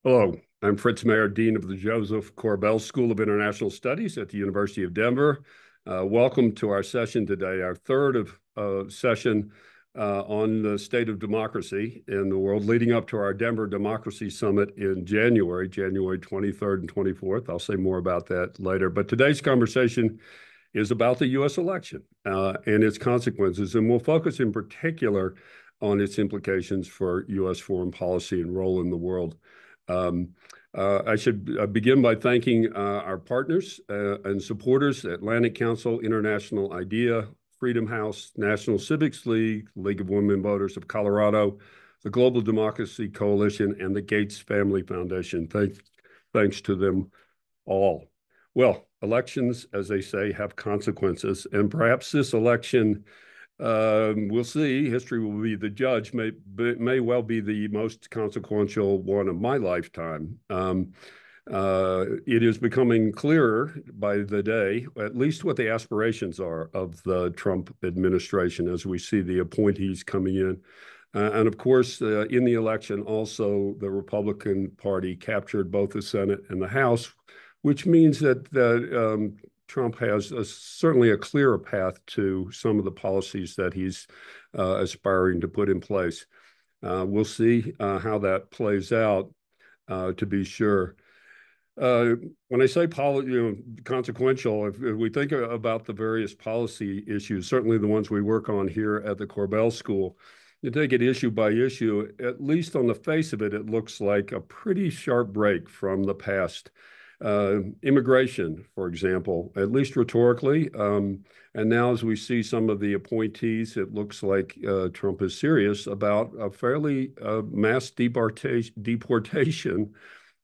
Hello, I'm Fritz Mayer, Dean of the Joseph Corbell School of International Studies at the University of Denver. Welcome to our session today, our third session on the state of democracy in the world, leading up to our Denver Democracy Summit in January 23rd and 24th. I'll say more about that later. But today's conversation is about the U.S. election and its consequences, and we'll focus in particular on its implications for U.S. foreign policy and role in the world. I should begin by thanking our partners and supporters, Atlantic Council, International IDEA, Freedom House, National Civics League, League of Women Voters of Colorado, the Global Democracy Coalition, and the Gates Family Foundation. Thanks to them all. Well, elections, as they say, have consequences, and perhaps this election, we'll see. History will be the judge. May well be the most consequential one of my lifetime. It is becoming clearer by the day, at least what the aspirations are of the Trump administration as we see the appointees coming in. And of course, in the election, also the Republican Party captured both the Senate and the House, which means that Trump has certainly a clearer path to some of the policies that he's aspiring to put in place. We'll see how that plays out, to be sure. When I say consequential, if we think about the various policy issues, certainly the ones we work on here at the Corbell School, you take it issue by issue, at least on the face of it, it looks like a pretty sharp break from the past. Immigration, for example, at least rhetorically. And now as we see some of the appointees, it looks like Trump is serious about a fairly mass deportation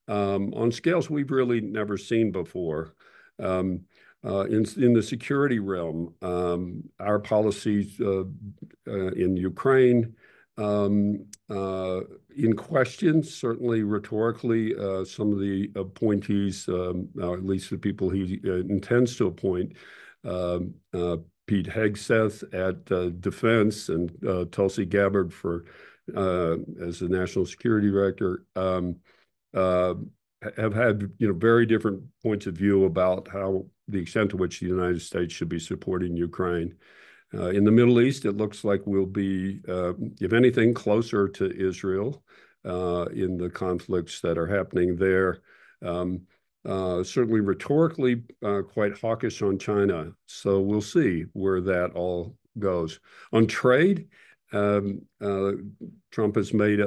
on scales we've really never seen before. In the security realm, our policies in Ukraine, in question, certainly rhetorically, some of the appointees, at least the people he intends to appoint, Pete Hegseth at Defense and Tulsi Gabbard as the National Security Director, have had very different points of view about the extent to which the United States should be supporting Ukraine. In the Middle East, it looks like we'll be, if anything, closer to Israel in the conflicts that are happening there. Certainly rhetorically quite hawkish on China. So we'll see where that all goes. On trade, Trump has made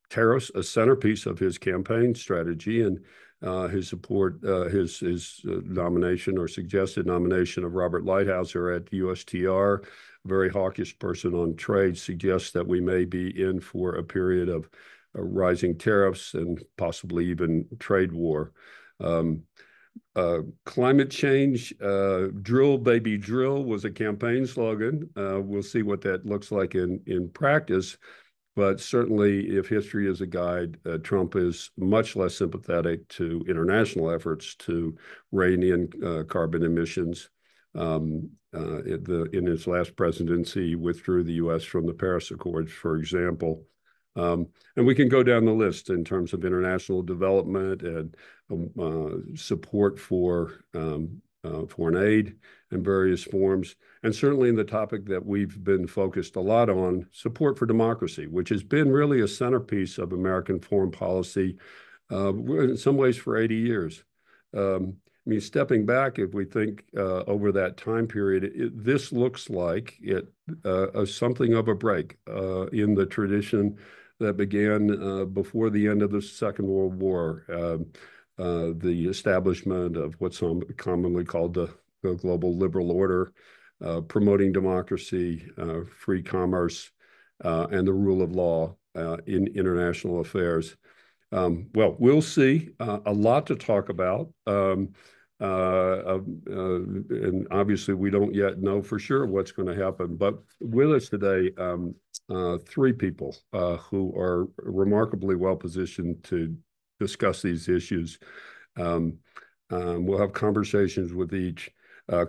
tariffs a centerpiece of his campaign strategy, and his support, his nomination or suggested nomination of Robert Lighthizer at USTR, a very hawkish person on trade, suggests that we may be in for a period of rising tariffs and possibly even trade war. Climate change, drill, baby, drill was a campaign slogan. We'll see what that looks like in practice. But certainly, if history is a guide, Trump is much less sympathetic to international efforts to rein in carbon emissions. In his last presidency, he withdrew the U.S. from the Paris Accords, for example. And we can go down the list in terms of international development and support for foreign aid in various forms, and certainly in the topic that we've been focused a lot on, support for democracy, which has been really a centerpiece of American foreign policy in some ways for 80 years. I mean, stepping back, if we think over that time period, this looks like something of a break in the tradition that began before the end of the Second World War. The establishment of what's commonly called the global liberal order, promoting democracy, free commerce, and the rule of law in international affairs. Well, we'll see. A lot to talk about. And obviously, we don't yet know for sure what's going to happen. But with us today, three people who are remarkably well positioned to discuss these issues. We'll have conversations with each.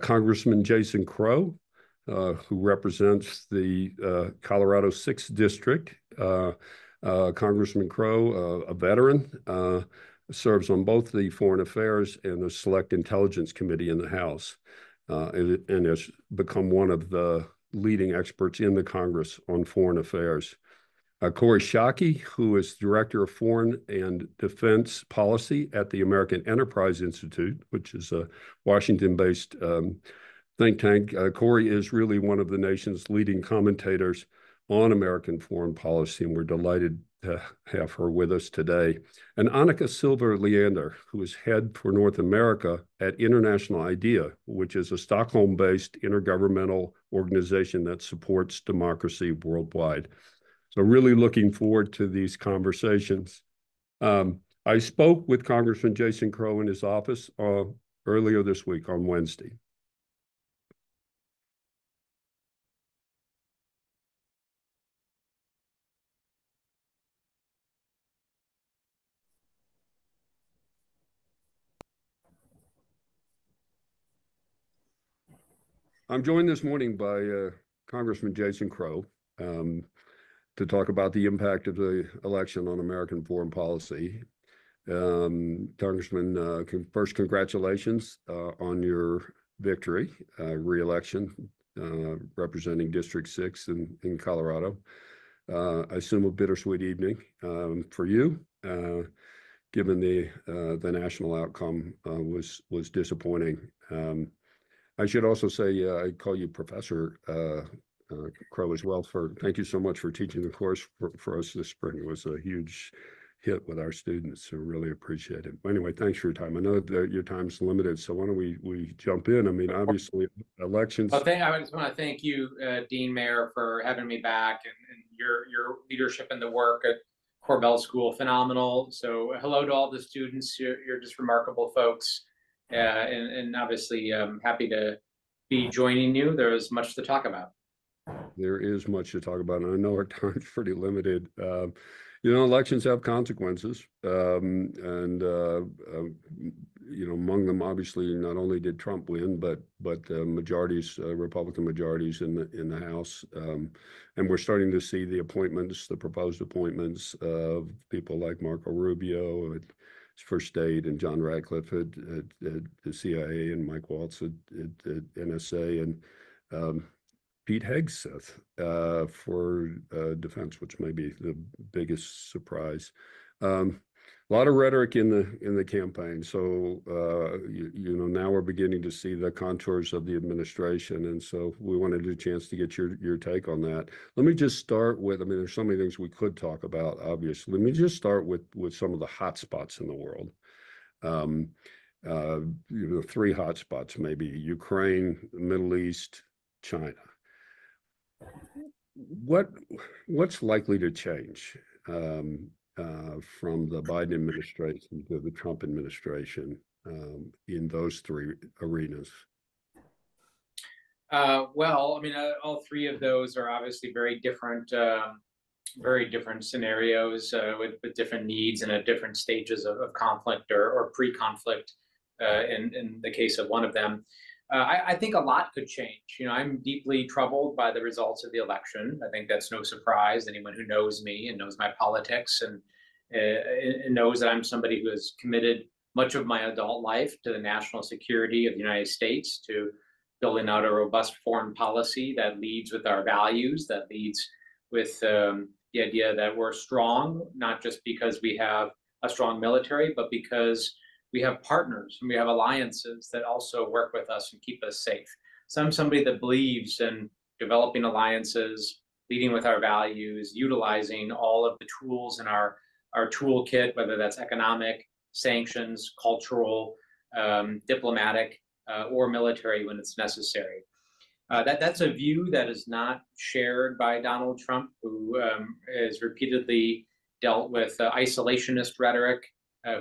Congressman Jason Crow, who represents the Colorado 6th District, Congressman Crow, a veteran, serves on both the Foreign Affairs and the Select Intelligence Committee in the House, and has become one of the leading experts in the Congress on foreign affairs. Corey Shockey, who is Director of Foreign and Defense Policy at the American Enterprise Institute, which is a Washington-based think tank. Corey is really one of the nation's leading commentators on American foreign policy, and we're delighted to have her with us today. And Annika Silver-Leander, who is head for North America at International IDEA, which is a Stockholm-based intergovernmental organization that supports democracy worldwide. So really looking forward to these conversations. I spoke with Congressman Jason Crow in his office earlier this week on Wednesday. I'm joined this morning by Congressman Jason Crow to talk about the impact of the election on American foreign policy. Congressman, first, congratulations on your victory, re-election, representing District 6 in Colorado. I assume a bittersweet evening for you, given the national outcome was disappointing. I should also say I call you Professor Crow as well. Thank you so much for teaching the course for us this spring. It was a huge hit with our students, so really appreciate it. Anyway, thanks for your time. I know that your time's limited, so why don't we jump in? I mean, obviously, elections. Well, I just want to thank you, Dean Mayer, for having me back, and your leadership and the work at Corbell School, phenomenal. So hello to all the students. You're just remarkable folks. And obviously, happy to be joining you. There is much to talk about. There is much to talk about, and I know our time's pretty limited. Elections have consequences, and among them, obviously, not only did Trump win, but majorities, Republican majorities in the House, and we're starting to see the proposed appointments of people like Marco Rubio for state, and John Ratcliffe at the CIA, and Mike Waltz at NSA, and Pete Hegseth for defense, which may be the biggest surprise. A lot of rhetoric in the campaign. So now we're beginning to see the contours of the administration, and so we wanted a chance to get your take on that. Let me just start with. I mean, there's so many things we could talk about. Obviously, let me just start with some of the hot spots in the world. Three hot spots, maybe: Ukraine, the Middle East, China. What's likely to change from the Biden administration to the Trump administration in those three arenas? Well, I mean, all three of those are obviously very different scenarios with different needs and at different stages of conflict or pre-conflict in the case of one of them. I think a lot could change. I'm deeply troubled by the results of the election. I think that's no surprise. Anyone who knows me and knows my politics and knows that I'm somebody who has committed much of my adult life to the national security of the United States, to building out a robust foreign policy that leads with our values, that leads with the idea that we're strong, not just because we have a strong military, but because we have partners and we have alliances that also work with us and keep us safe. So I'm somebody that believes in developing alliances, leading with our values, utilizing all of the tools in our toolkit, whether that's economic, sanctions, cultural, diplomatic, or military when it's necessary. That's a view that is not shared by Donald Trump, who has repeatedly dealt with isolationist rhetoric,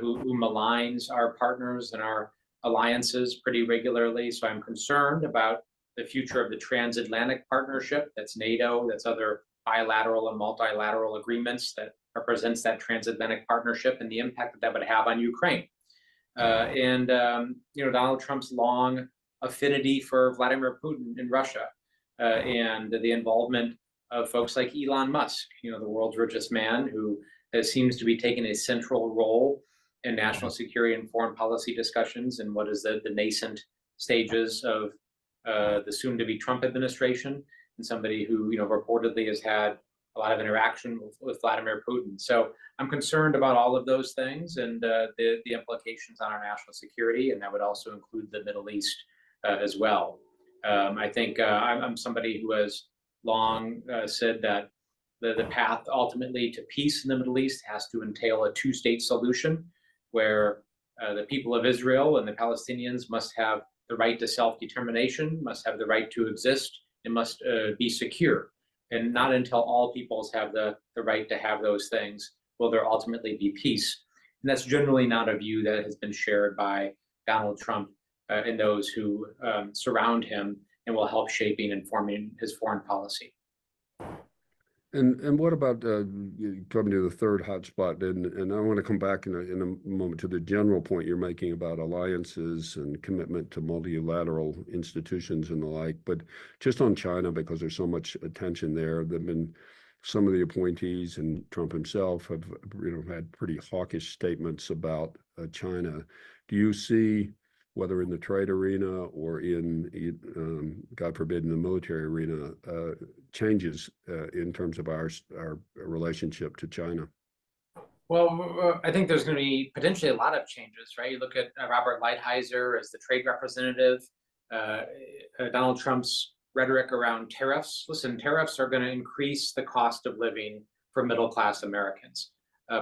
who maligns our partners and our alliances pretty regularly. So I'm concerned about the future of the transatlantic partnership. That's NATO, that's other bilateral and multilateral agreements that represents that transatlantic partnership, and the impact that would have on Ukraine. Donald Trump's long affinity for Vladimir Putin in Russia, and the involvement of folks like Elon Musk, the world's richest man, who seems to be taking a central role in national security and foreign policy discussions in what is the nascent stages of the soon-to-be Trump administration, and somebody who reportedly has had a lot of interaction with Vladimir Putin. So I'm concerned about all of those things and the implications on our national security, and that would also include the Middle East as well. I think I'm somebody who has long said that the path ultimately to peace in the Middle East has to entail a two-state solution where the people of Israel and the Palestinians must have the right to self-determination, must have the right to exist, and must be secure. And not until all peoples have the right to have those things will there ultimately be peace. And that's generally not a view that has been shared by Donald Trump and those who surround him will help shaping and forming his foreign policy. And what about coming to the third hotspot? And I want to come back in a moment to the general point you're making about alliances and commitment to multilateral institutions and the like. But just on China, because there's so much attention there, there've been some of the appointees and Trump himself have had pretty hawkish statements about China. Do you see, whether in the trade arena or in, God forbid, in the military arena, changes in terms of our relationship to China? Well, I think there's going to be potentially a lot of changes, right? You look at Robert Lighthizer as the trade representative, Donald Trump's rhetoric around tariffs. Listen, tariffs are going to increase the cost of living for middle-class Americans.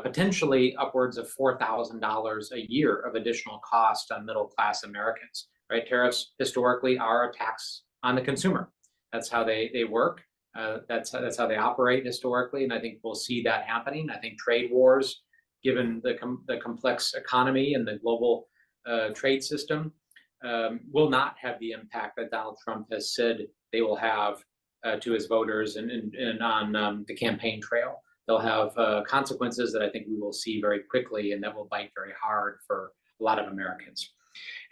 Potentially upwards of $4,000 a year of additional cost on middle-class Americans, right? Tariffs historically are a tax on the consumer. That's how they work. That's how they operate historically, and I think we'll see that happening. I think trade wars, given the complex economy and the global trade system, will not have the impact that Donald Trump has said they will have to his voters and on the campaign trail. They'll have consequences that I think we will see very quickly, and that will bite very hard for a lot of Americans.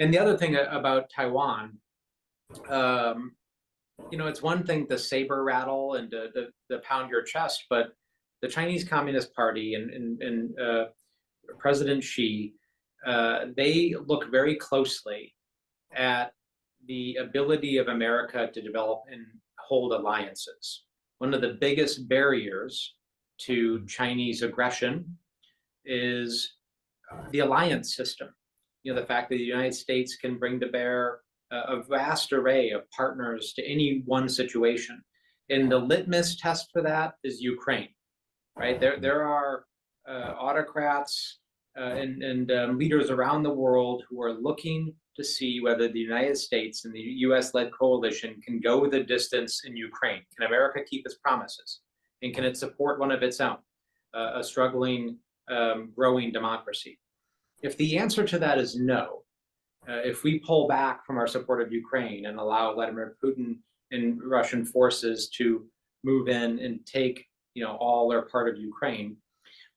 And the other thing about Taiwan, it's one thing to saber rattle and to pound your chest, but the Chinese Communist Party and President Xi, they look very closely at the ability of America to develop and hold alliances. One of the biggest barriers to Chinese aggression is the alliance system. The fact that the United States can bring to bear a vast array of partners to any one situation. And the litmus test for that is Ukraine, right? There are autocrats and leaders around the world who are looking to see whether the United States and the US-led coalition can go the distance in Ukraine. Can America keep its promises? And can it support one of its own, a struggling, growing democracy? If the answer to that is no, if we pull back from our support of Ukraine and allow Vladimir Putin and Russian forces to move in and take, all or part of Ukraine,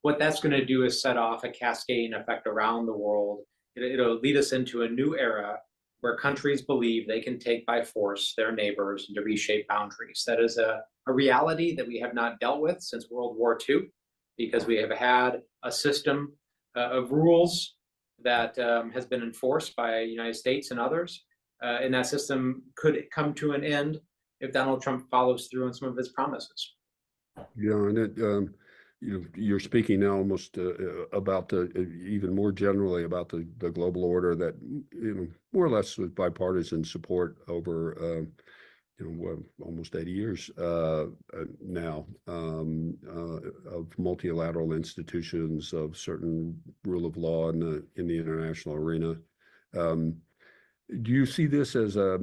what that's going to do is set off a cascading effect around the world. It'll lead us into a new era where countries believe they can take by force their neighbors and to reshape boundaries. That is a reality that we have not dealt with since World War II, because we have had a system of rules that has been enforced by the United States and others. And that system could come to an end if Donald Trump follows through on some of his promises. Yeah, and you're speaking now almost about even more generally about the global order that more or less with bipartisan support over almost 80 years now of multilateral institutions, of certain rule of law in the international arena. Do you see this as a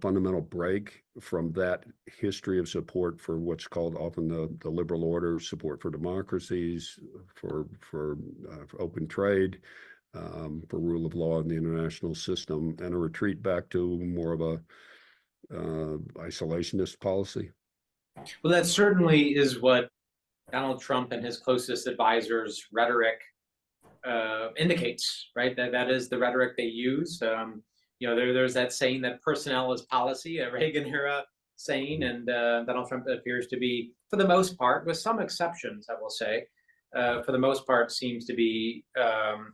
fundamental break from that history of support for what's called often the liberal order, support for democracies, for open trade, for rule of law in the international system, and a retreat back to more of a isolationist policy? Well, that certainly is what Donald Trump and his closest advisors' rhetoric indicates, right? That is the rhetoric they use. There's that saying that personnel is policy. Reagan era sane, and Donald Trump appears to be, for the most part, with some exceptions, I will say, for the most part, seems to be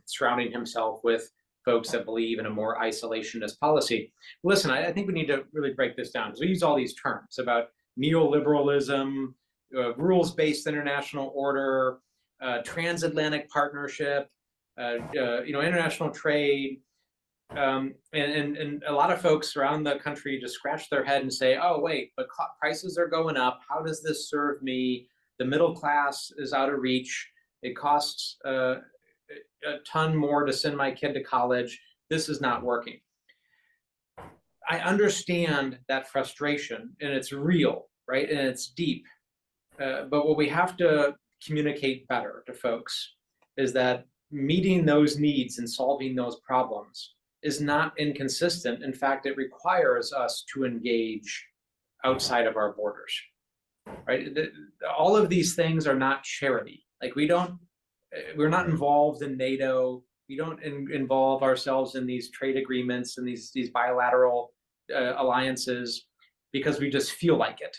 surrounding himself with folks that believe in a more isolationist policy. Listen, I think we need to really break this down because we use all these terms about neoliberalism, rules-based international order, transatlantic partnership, international trade. And a lot of folks around the country just scratch their head and say, oh, wait, but prices are going up. How does this serve me? The middle class is out of reach. It costs a ton more to send my kid to college. This is not working. I understand that frustration, and it's real, right? And it's deep. But what we have to communicate better to folks is that meeting those needs and solving those problems is not inconsistent. In fact, it requires us to engage outside of our borders, right? All of these things are not charity. Like we're not involved in NATO. We don't involve ourselves in these trade agreements and these bilateral alliances because we just feel like it,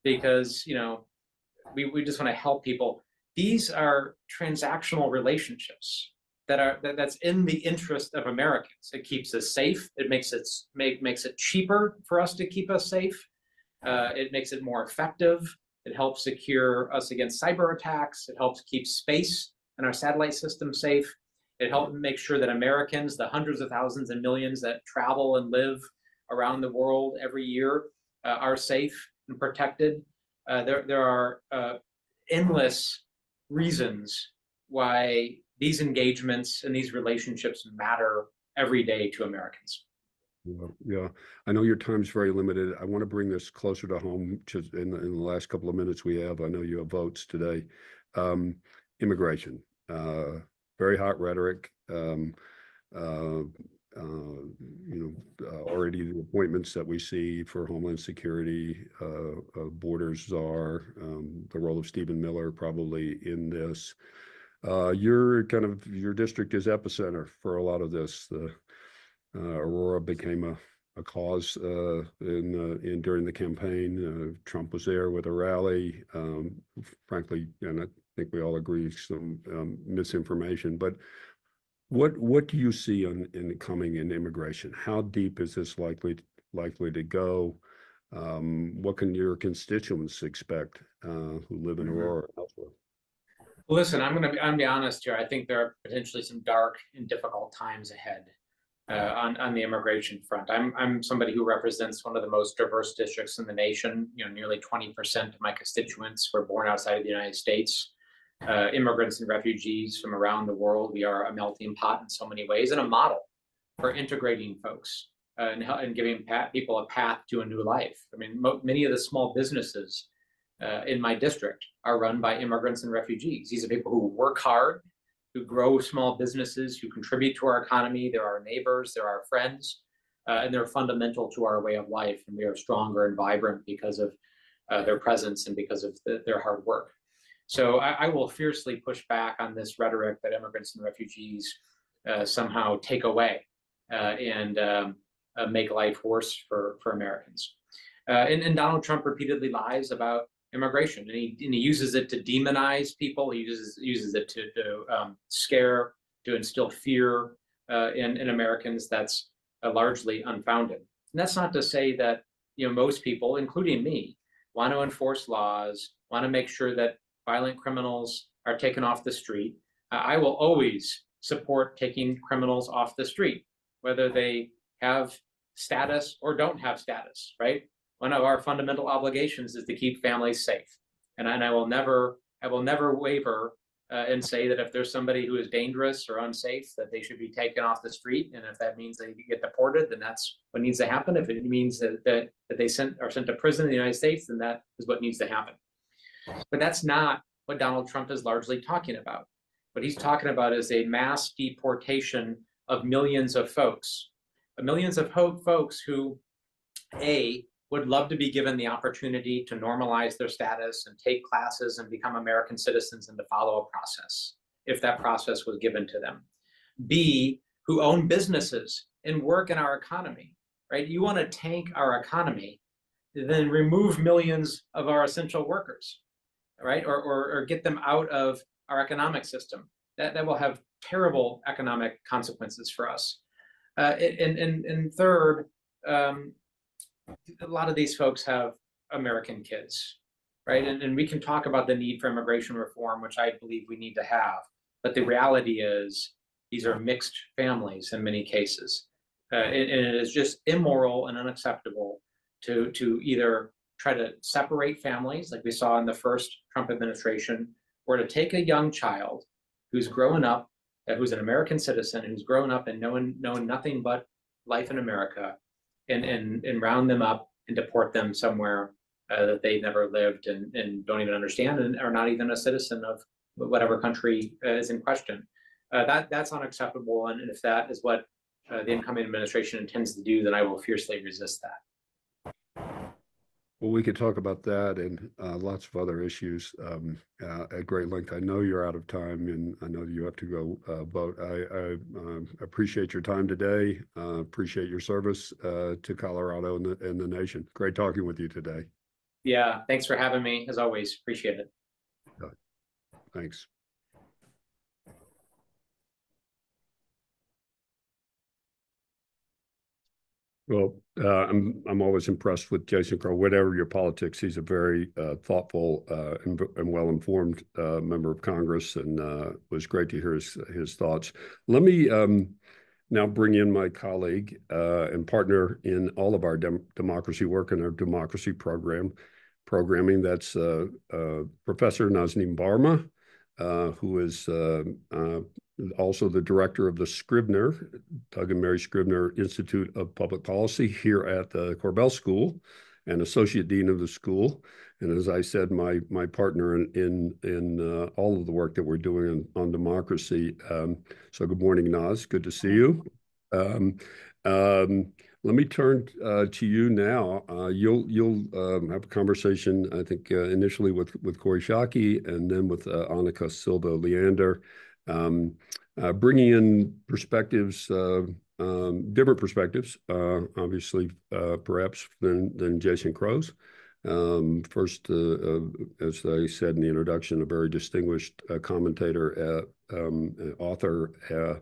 because we just want to help people. These are transactional relationships that's in the interest of Americans. It keeps us safe. It makes it cheaper for us to keep us safe. It makes it more effective. It helps secure us against cyber attacks. It helps keep space and our satellite system safe. It helps make sure that Americans, the hundreds of thousands and millions that travel and live around the world every year, are safe and protected. There are endless reasons why these engagements and these relationships matter every day to Americans. Yeah. I know your time's very limited. I want to bring this closer to home just in the last couple of minutes we have. I know you have votes today. Immigration, very hot rhetoric. Already the appointments that we see for Homeland Security, borders czar, the role of Stephen Miller probably in this. Your district is epicenter for a lot of this. Aurora became a cause during the campaign. Trump was there with a rally. Frankly, and I think we all agree, some misinformation. But what do you see coming in immigration? How deep is this likely to go? What can your constituents expect who live in Aurora and elsewhere? Listen, I'm gonna be honest here. I think there are potentially some dark and difficult times ahead on the immigration front. I'm somebody who represents one of the most diverse districts in the nation. Nearly 20% of my constituents were born outside of the United States. Immigrants and refugees from around the world. We are a melting pot in so many ways and a model for integrating folks and giving people a path to a new life. I mean, many of the small businesses in my district are run by immigrants and refugees. These are people who work hard, who grow small businesses, who contribute to our economy. They're our neighbors, they're our friends, and they're fundamental to our way of life. And we are stronger and vibrant because of their presence and because of their hard work. So I will fiercely push back on this rhetoric that immigrants and refugees somehow take away and make life worse for Americans. And Donald Trump repeatedly lies about immigration, and he uses it to demonize people. He uses it to scare, to instill fear in Americans. That's largely unfounded. And that's not to say that most people, including me, want to enforce laws, want to make sure that violent criminals are taken off the street. I will always support taking criminals off the street, whether they have status or don't have status, right? One of our fundamental obligations is to keep families safe. And I will never waver and say that if there's somebody who is dangerous or unsafe, that they should be taken off the street. And if that means they get deported, then that's what needs to happen. If it means that they are sent to prison in the United States, then that is what needs to happen. But that's not what Donald Trump is largely talking about. What he's talking about is a mass deportation of millions of folks, folks who, A, would love to be given the opportunity to normalize their status and take classes and become American citizens and to follow a process, if that process was given to them. B, who own businesses and work in our economy, right? You want to tank our economy. then remove millions of our essential workers, right? Or get them out of our economic system. That will have terrible economic consequences for us. And third, a lot of these folks have American kids, right? And we can talk about the need for immigration reform, which I believe we need to have. But the reality is, these are mixed families in many cases. And it is just immoral and unacceptable to either try to separate families, like we saw in the first Trump administration, or to take a young child who's grown up, who's an American citizen, who's grown up and known nothing but life in America, and round them up and deport them somewhere that they never lived and don't even understand and are not even a citizen of whatever country is in question. That's unacceptable, and if that is what the incoming administration intends to do, then I will fiercely resist that. Well, we could talk about that and lots of other issues at great length. I know you're out of time, and I know you have to go vote. I appreciate your time today. Appreciate your service to Colorado and the nation. Great talking with you today. Yeah, thanks for having me. As always, appreciate it. Thanks. Well, I'm always impressed with Jason Crow. Whatever your politics, he's a very thoughtful and well-informed member of Congress, and it was great to hear his thoughts. Let me now bring in my colleague and partner in all of our democracy work and our democracy programming. That's Professor Nazanin Barma, who is also the director of the Scribner, Doug and Mary Scribner Institute of Public Policy here at the Corbell School, and associate dean of the school. And as I said, my partner in all of the work that we're doing on democracy. So good morning, Naz. Good to see you. Let me turn to you now. You'll have a conversation, I think, initially with Corey Shockey and then with Annika Silva Leander, bringing in perspectives, different perspectives, obviously, perhaps than Jason Crow's. First, as I said in the introduction, a very distinguished commentator, author,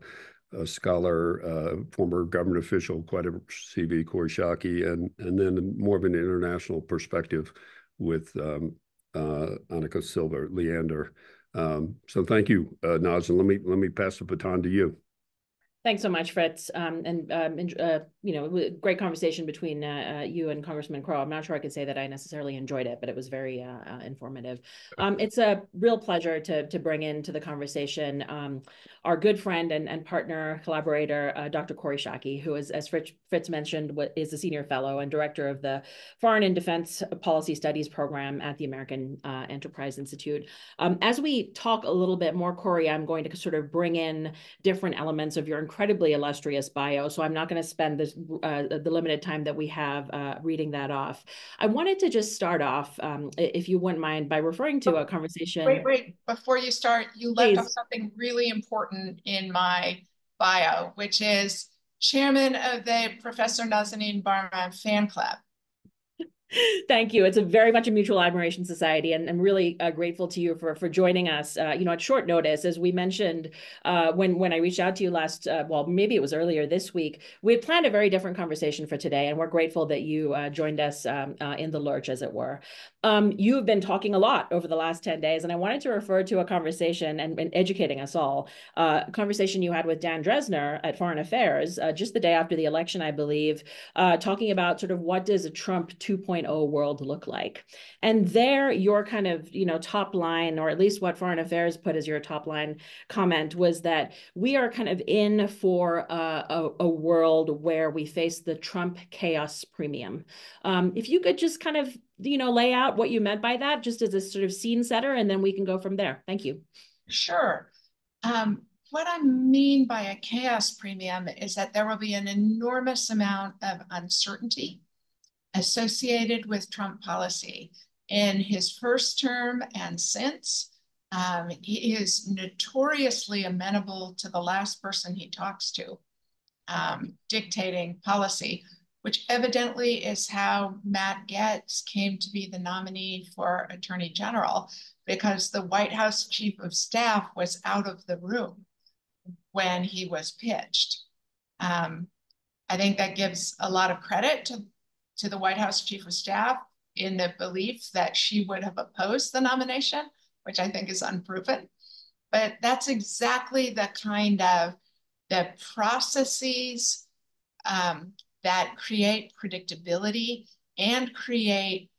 a scholar, former government official, quite a CV, Corey Shockey, and then more of an international perspective with Annika Silva Leander. So thank you, Naz, and let me pass the baton to you. Thanks so much, Fritz. Great conversation between you and Congressman Crow. I'm not sure I could say that I necessarily enjoyed it, but it was very informative. It's a real pleasure to bring into the conversation our good friend and partner, collaborator, Dr. Corey Shockey, who is, as Fritz mentioned, is a senior fellow and director of the Foreign and Defense Policy Studies program at the American Enterprise Institute. As we talk a little bit more, Corey, I'm going to sort of bring in different elements of your incredibly illustrious bio, so I'm not going to spend the limited time that we have reading that off. I wanted to just start off, if you wouldn't mind, by referring to a conversation. Wait, before you start, you left off something really important in my bio, which is chairman of the Professor Nazanin Barma fan club. Thank you. It's very much a mutual admiration society, and I'm really grateful to you for joining us. At short notice, as we mentioned when I reached out to you last, well, maybe it was earlier this week, we had planned a very different conversation for today, and we're grateful that you joined us in the lurch, as it were. You have been talking a lot over the last 10 days, and I wanted to refer to a conversation and educating us all, a conversation you had with Dan Dresner at Foreign Affairs just the day after the election, I believe, talking about sort of what does a Trump 2.0 world look like. And there, your kind of, top line, or at least what Foreign Affairs put as your top line comment, was that we are kind of in for a world where we face the Trump chaos premium. If you could just kind of, lay out what you meant by that, just as a sort of scene setter, and then we can go from there. Thank you. Sure. What I mean by a chaos premium is that there will be an enormous amount of uncertainty associated with Trump policy. In his first term and since, he is notoriously amenable to the last person he talks to, dictating policy. which evidently is how Matt Gaetz came to be the nominee for Attorney General, because the White House Chief of Staff was out of the room when he was pitched. I think that gives a lot of credit to the White House Chief of Staff in the belief that she would have opposed the nomination, which I think is unproven. But that's exactly the kind of the processes that create predictability and create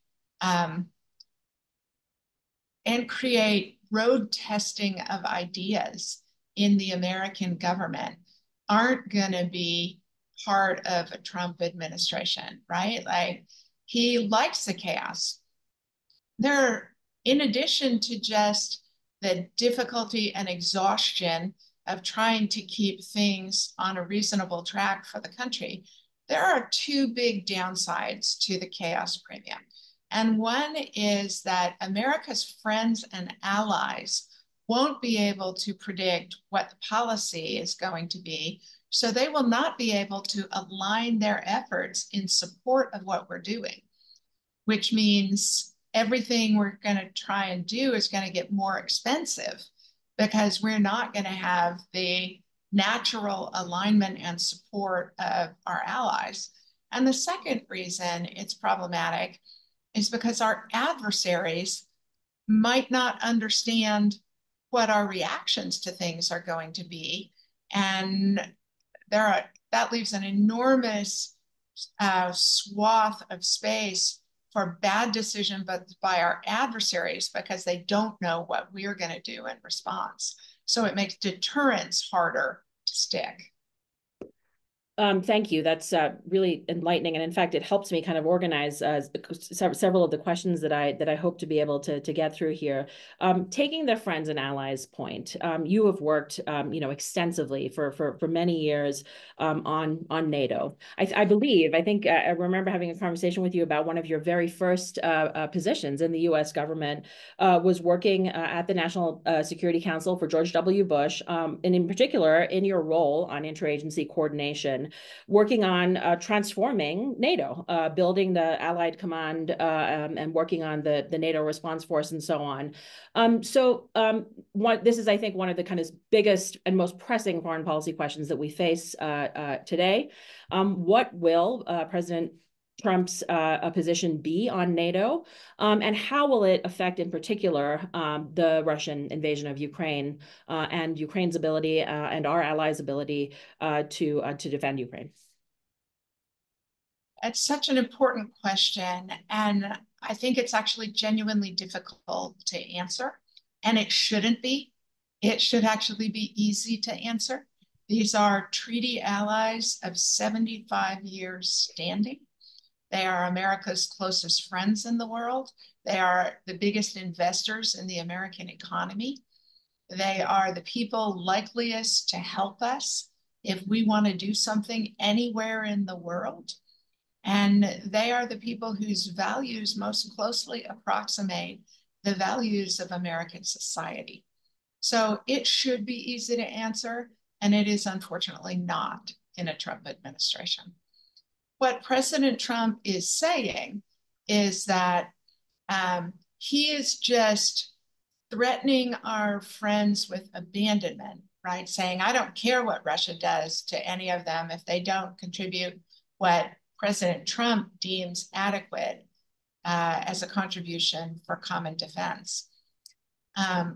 road testing of ideas in the American government aren't going to be part of a Trump administration, right? Like, he likes the chaos. In addition to just the difficulty and exhaustion of trying to keep things on a reasonable track for the country, there are two big downsides to the chaos premium. And one is that America's friends and allies won't be able to predict what the policy is going to be. So they will not be able to align their efforts in support of what we're doing, which means everything we're going to try and do is going to get more expensive because we're not going to have the natural alignment and support of our allies. And the second reason it's problematic is because our adversaries might not understand what our reactions to things are going to be. And that leaves an enormous swath of space for bad decision, but by our adversaries, because they don't know what we're going to do in response. So it makes deterrence harder to stick. Thank you. That's really enlightening, and in fact, it helps me kind of organize several of the questions that I hope to be able to get through here. Taking the friends and allies point, you have worked, extensively for many years on NATO. I think I remember having a conversation with you about one of your very first positions in the U.S. government was working at the National Security Council for George W. Bush, and in particular in your role on interagency coordination, working on transforming NATO, building the Allied Command, and working on the NATO response force and so on. This is, I think, one of the kind of biggest and most pressing foreign policy questions that we face today. What will President Trump's position be on NATO, and how will it affect, in particular, the Russian invasion of Ukraine and Ukraine's ability and our allies' ability to defend Ukraine? It's such an important question, and I think it's actually genuinely difficult to answer, and it shouldn't be. It should actually be easy to answer. These are treaty allies of 75 years standing. They are America's closest friends in the world. They are the biggest investors in the American economy. They are the people likeliest to help us if we want to do something anywhere in the world. And they are the people whose values most closely approximate the values of American society. So it should be easy to answer, and it is unfortunately not in a Trump administration. What President Trump is saying is that he is just threatening our friends with abandonment, right? Saying, I don't care what Russia does to any of them if they don't contribute what President Trump deems adequate as a contribution for common defense. How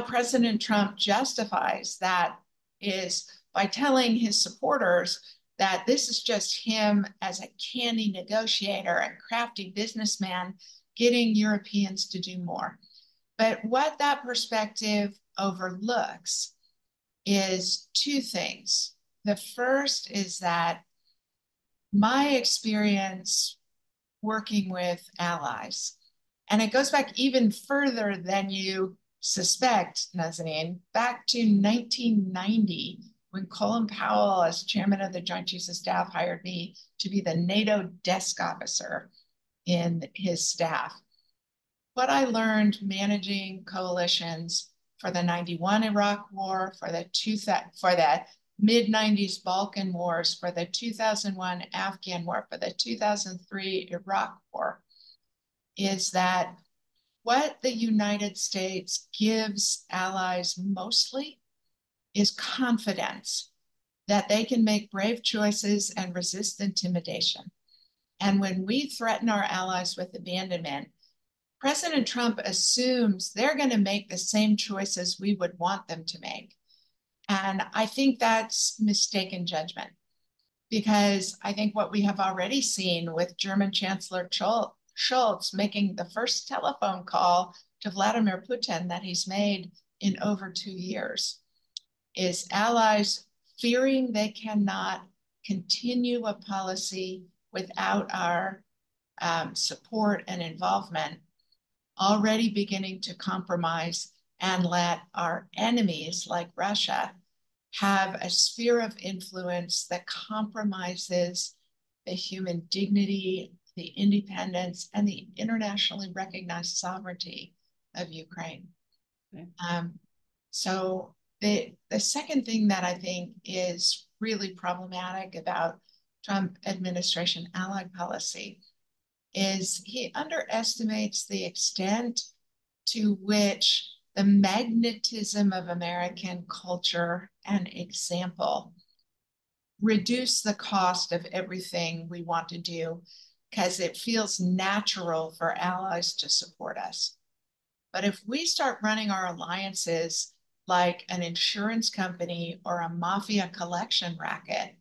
President Trump justifies that is by telling his supporters that this is just him as a canny negotiator and crafty businessman getting Europeans to do more. But what that perspective overlooks is two things. The first is that my experience working with allies, and it goes back even further than you suspect, Nazanin, back to 1990, when Colin Powell, as chairman of the Joint Chiefs of Staff, hired me to be the NATO desk officer in his staff. What I learned managing coalitions for the 91 Iraq War, for the mid-90s Balkan wars, for the 2001 Afghan war, for the 2003 Iraq war, is that what the United States gives allies mostly is confidence that they can make brave choices and resist intimidation. And when we threaten our allies with abandonment, President Trump assumes they're going to make the same choices we would want them to make. And I think that's mistaken judgment, because I think what we have already seen with German Chancellor Scholz making the first telephone call to Vladimir Putin that he's made in over 2 years is allies fearing they cannot continue a policy without our support and involvement, already beginning to compromise and let our enemies like Russia have a sphere of influence that compromises the human dignity, the independence, and the internationally recognized sovereignty of Ukraine. Okay. So the second thing that I think is really problematic about Trump administration allied policy is he underestimates the extent to which the magnetism of American culture and example reduce the cost of everything we want to do, because it feels natural for allies to support us. But if we start running our alliances like an insurance company or a mafia collection racket,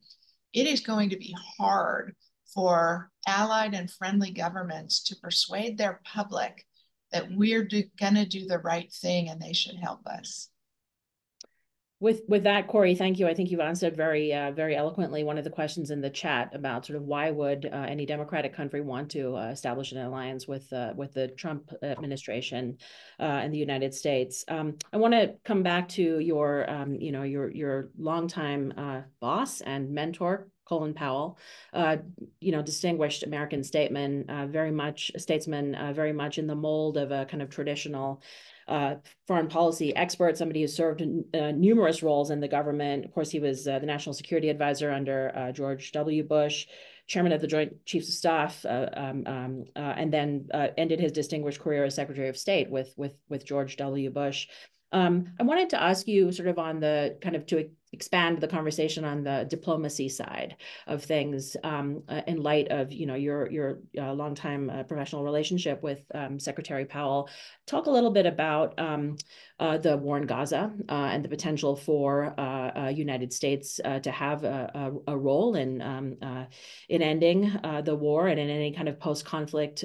it is going to be hard for allied and friendly governments to persuade their public that we're going to do the right thing and they should help us. With that, Corey, thank you. I think you've answered very eloquently one of the questions in the chat about sort of why would any democratic country want to establish an alliance with the Trump administration and the United States. I want to come back to your your longtime boss and mentor, Colin Powell, distinguished American statesman, very much in the mold of a kind of traditional foreign policy expert, somebody who served in numerous roles in the government. Of course, he was the National Security Advisor under George W. Bush, chairman of the Joint Chiefs of Staff, and then ended his distinguished career as Secretary of State with George W. Bush. I wanted to ask you sort of on the kind of to expand the conversation on the diplomacy side of things in light of your longtime professional relationship with Secretary Powell. Talk a little bit about the war in Gaza and the potential for United States to have a role in ending the war and in any kind of post-conflict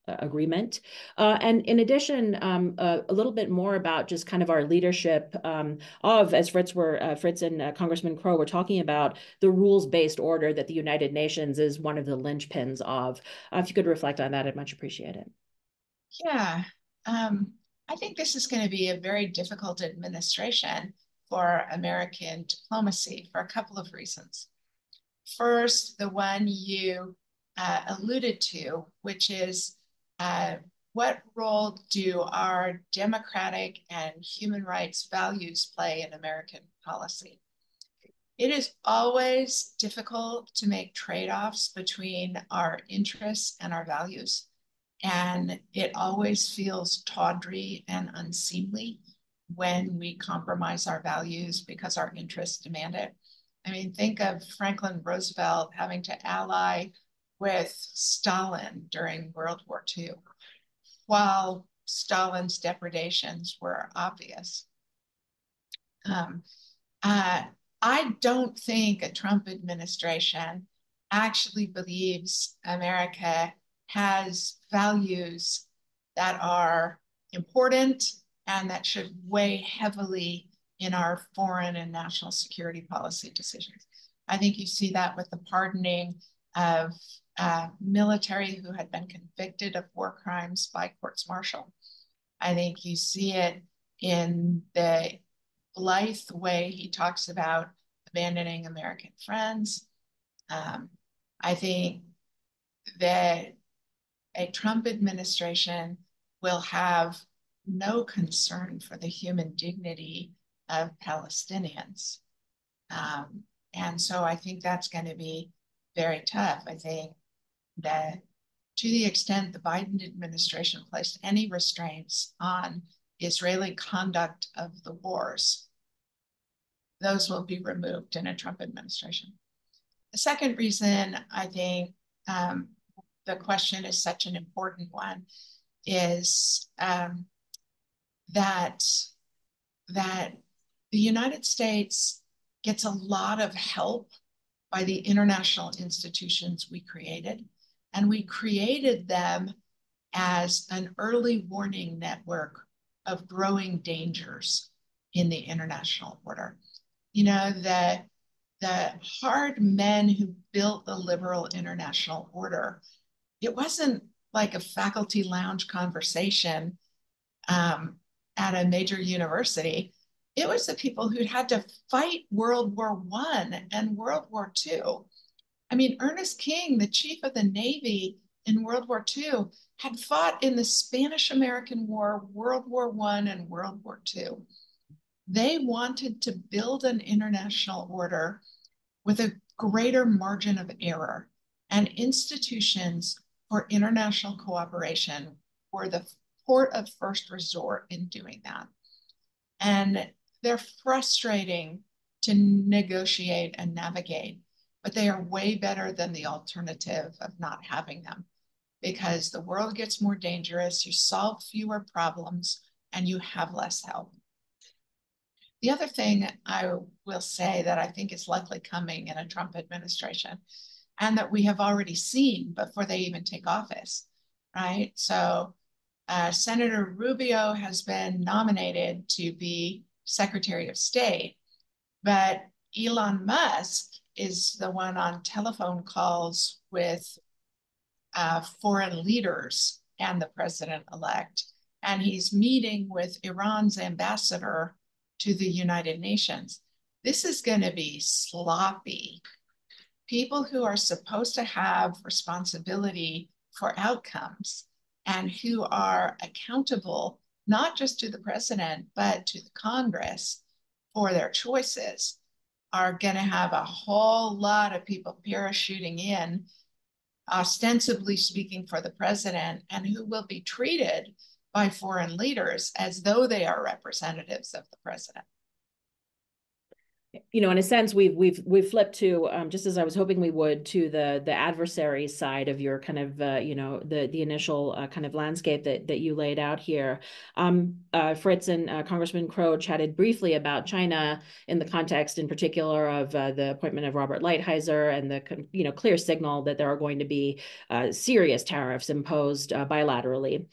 agreement. And in addition, a little bit more about just kind of our leadership as Fritz and Congressman Crow were talking about, the rules-based order that the United Nations is one of the linchpins of. If you could reflect on that, I'd much appreciate it. Yeah, I think this is going to be a very difficult administration for American diplomacy for a couple of reasons. First, the one you alluded to, which is what role do our democratic and human rights values play in American policy? It is always difficult to make trade-offs between our interests and our values. And it always feels tawdry and unseemly when we compromise our values because our interests demand it. I mean, think of Franklin Roosevelt having to ally with Stalin during World War II, while Stalin's depredations were obvious. I don't think a Trump administration actually believes America has values that are important and that should weigh heavily in our foreign and national security policy decisions. I think you see that with the pardoning of military who had been convicted of war crimes by courts martial. I think you see it in the blithe way he talks about abandoning American friends. I think that a Trump administration will have no concern for the human dignity of Palestinians. And so I think that's going to be very tough. I think that to the extent the Biden administration placed any restraints on Israeli conduct of the wars, those will be removed in a Trump administration. The second reason I think the question is such an important one is that the United States gets a lot of help by the international institutions we created. And we created them as an early warning network of growing dangers in the international order. You know, the hard men who built the liberal international order, it wasn't like a faculty lounge conversation at a major university. It was the people who'd had to fight World War I and World War II. I mean, Ernest King, the chief of the Navy in World War II, had fought in the Spanish-American War, World War I, and World War II. They wanted to build an international order with a greater margin of error, and institutions for international cooperation were the port of first resort in doing that. And they're frustrating to negotiate and navigate, but they are way better than the alternative of not having them, because the world gets more dangerous, you solve fewer problems, and you have less help. The other thing I will say that I think is likely coming in a Trump administration, and that we have already seen before they even take office, right? So Senator Rubio has been nominated to be Secretary of State, but Elon Musk is the one on telephone calls with foreign leaders and the president-elect, and he's meeting with Iran's ambassador to the United Nations. This is going to be sloppy. People who are supposed to have responsibility for outcomes and who are accountable not just to the president, but to the Congress for their choices are going to have a whole lot of people parachuting in, ostensibly speaking for the president, and who will be treated by foreign leaders as though they are representatives of the president. You know, in a sense, we've flipped to just as I was hoping we would, to the adversary side of your kind of you know, the initial kind of landscape that you laid out here. Fritz and Congressman Crow chatted briefly about China in the context, in particular, of the appointment of Robert Lighthizer and the clear signal that there are going to be serious tariffs imposed bilaterally.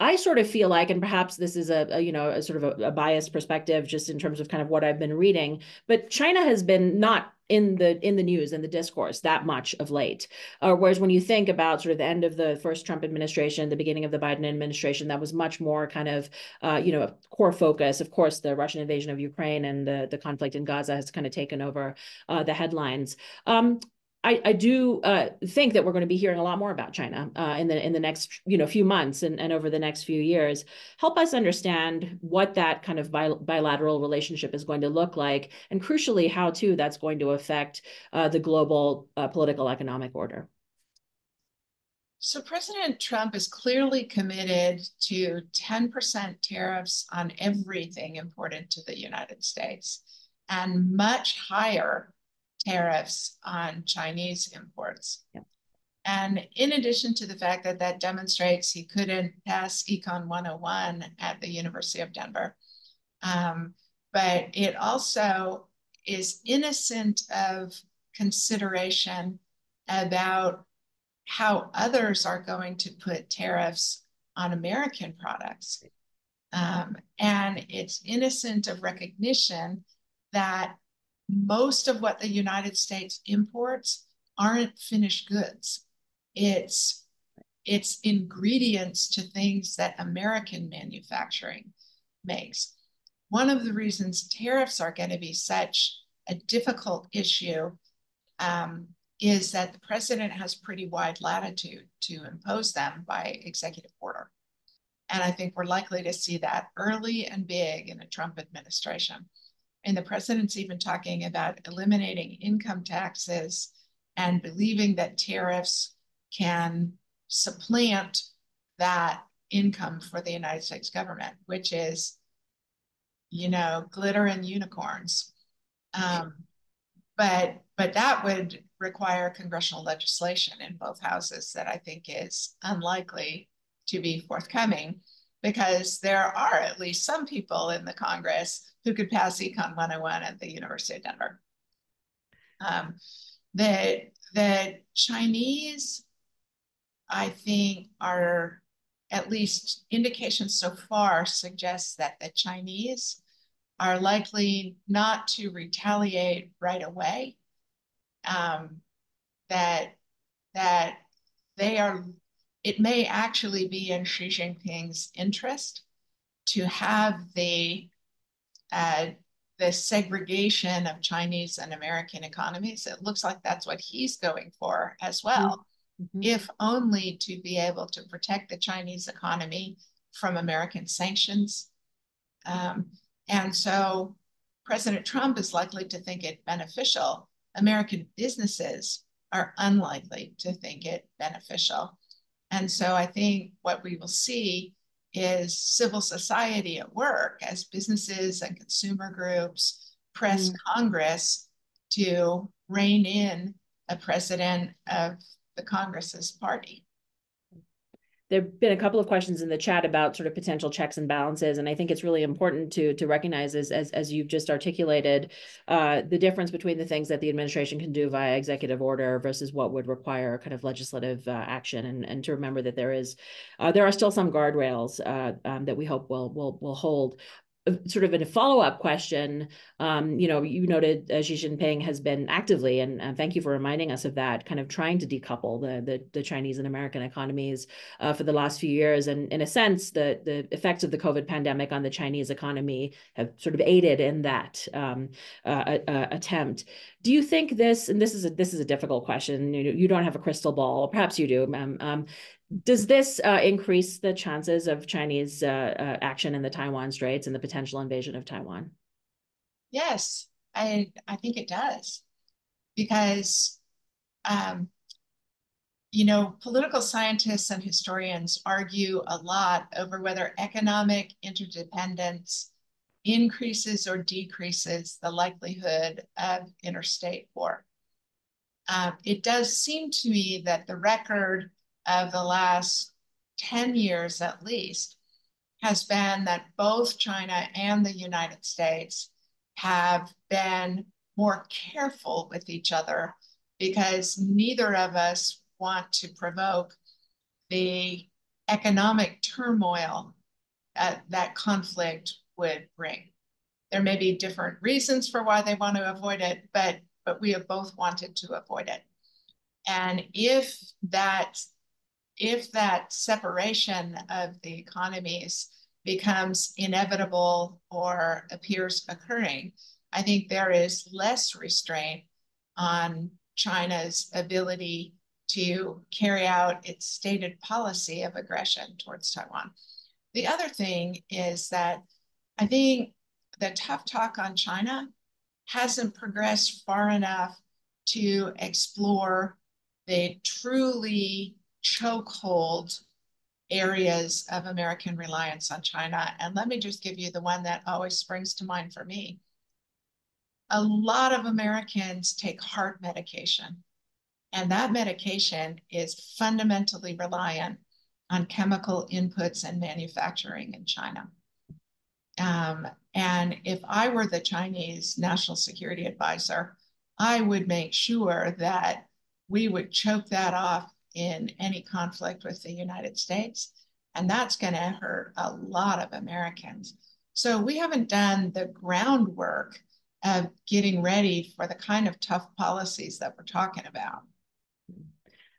I sort of feel like, and perhaps this is a sort of a biased perspective just in terms of kind of what I've been reading, but China has been not in the news and the discourse that much of late. Whereas when you think about sort of the end of the first Trump administration, the beginning of the Biden administration, that was much more kind of a core focus. Of course, the Russian invasion of Ukraine and the conflict in Gaza has kind of taken over the headlines. I do think that we're going to be hearing a lot more about China in the next few months and over the next few years. Help us understand what that kind of bilateral relationship is going to look like, and crucially, how too that's going to affect the global political economic order. So President Trump is clearly committed to 10% tariffs on everything imported to the United States, and much higher tariffs on Chinese imports. Yeah. And in addition to the fact that that demonstrates he couldn't pass Econ 101 at the University of Denver, but it also is innocent of consideration about how others are going to put tariffs on American products. And it's innocent of recognition that most of what the United States imports aren't finished goods. It's ingredients to things that American manufacturing makes. One of the reasons tariffs are going to be such a difficult issue is that the president has pretty wide latitude to impose them by executive order. And I think we're likely to see that early and big in a Trump administration. And the president's even talking about eliminating income taxes and believing that tariffs can supplant that income for the United States government, which is, you know, glitter and unicorns. But that would require congressional legislation in both houses that I think is unlikely to be forthcoming, because there are at least some people in the Congress who could pass Econ 101 at the University of Denver. The Chinese, I think, are, at least indications so far suggest that the Chinese are likely not to retaliate right away. That they are, it may actually be in Xi Jinping's interest to have the segregation of Chinese and American economies. It looks like that's what he's going for as well, if only to be able to protect the Chinese economy from American sanctions. And so President Trump is likely to think it beneficial. American businesses are unlikely to think it beneficial. And so I think what we will see is civil society at work as businesses and consumer groups press Congress to rein in a president of the Congress's party. There've been a couple of questions in the chat about sort of potential checks and balances, and I think it's really important to recognize, as you've just articulated, the difference between the things that the administration can do via executive order versus what would require kind of legislative action, and to remember that there are still some guardrails that we hope will hold. Sort of in a follow-up question, you know, you noted Xi Jinping has been actively, and thank you for reminding us of that, kind of trying to decouple the Chinese and American economies for the last few years. And in a sense, the effects of the COVID pandemic on the Chinese economy have sort of aided in that attempt. Do you think this, and this is a difficult question, you don't have a crystal ball, or perhaps you do, does this increase the chances of Chinese action in the Taiwan Straits and the potential invasion of Taiwan? Yes, I think it does, because you know, political scientists and historians argue a lot over whether economic interdependence increases or decreases the likelihood of interstate war. It does seem to me that the record of the last 10 years at least has been that both China and the United States have been more careful with each other, because neither of us want to provoke the economic turmoil that conflict would bring. There may be different reasons for why they want to avoid it, but we have both wanted to avoid it. And if that separation of the economies becomes inevitable or appears occurring, I think there is less restraint on China's ability to carry out its stated policy of aggression towards Taiwan. The other thing is that I think the tough talk on China hasn't progressed far enough to explore the truly chokehold areas of American reliance on China. And let me just give you the one that always springs to mind for me. A lot of Americans take heart medication, and that medication is fundamentally reliant on chemical inputs and manufacturing in China. And if I were the Chinese National Security Advisor, I would make sure that we would choke that off in any conflict with the United States. And that's going to hurt a lot of Americans. So we haven't done the groundwork of getting ready for the kind of tough policies that we're talking about.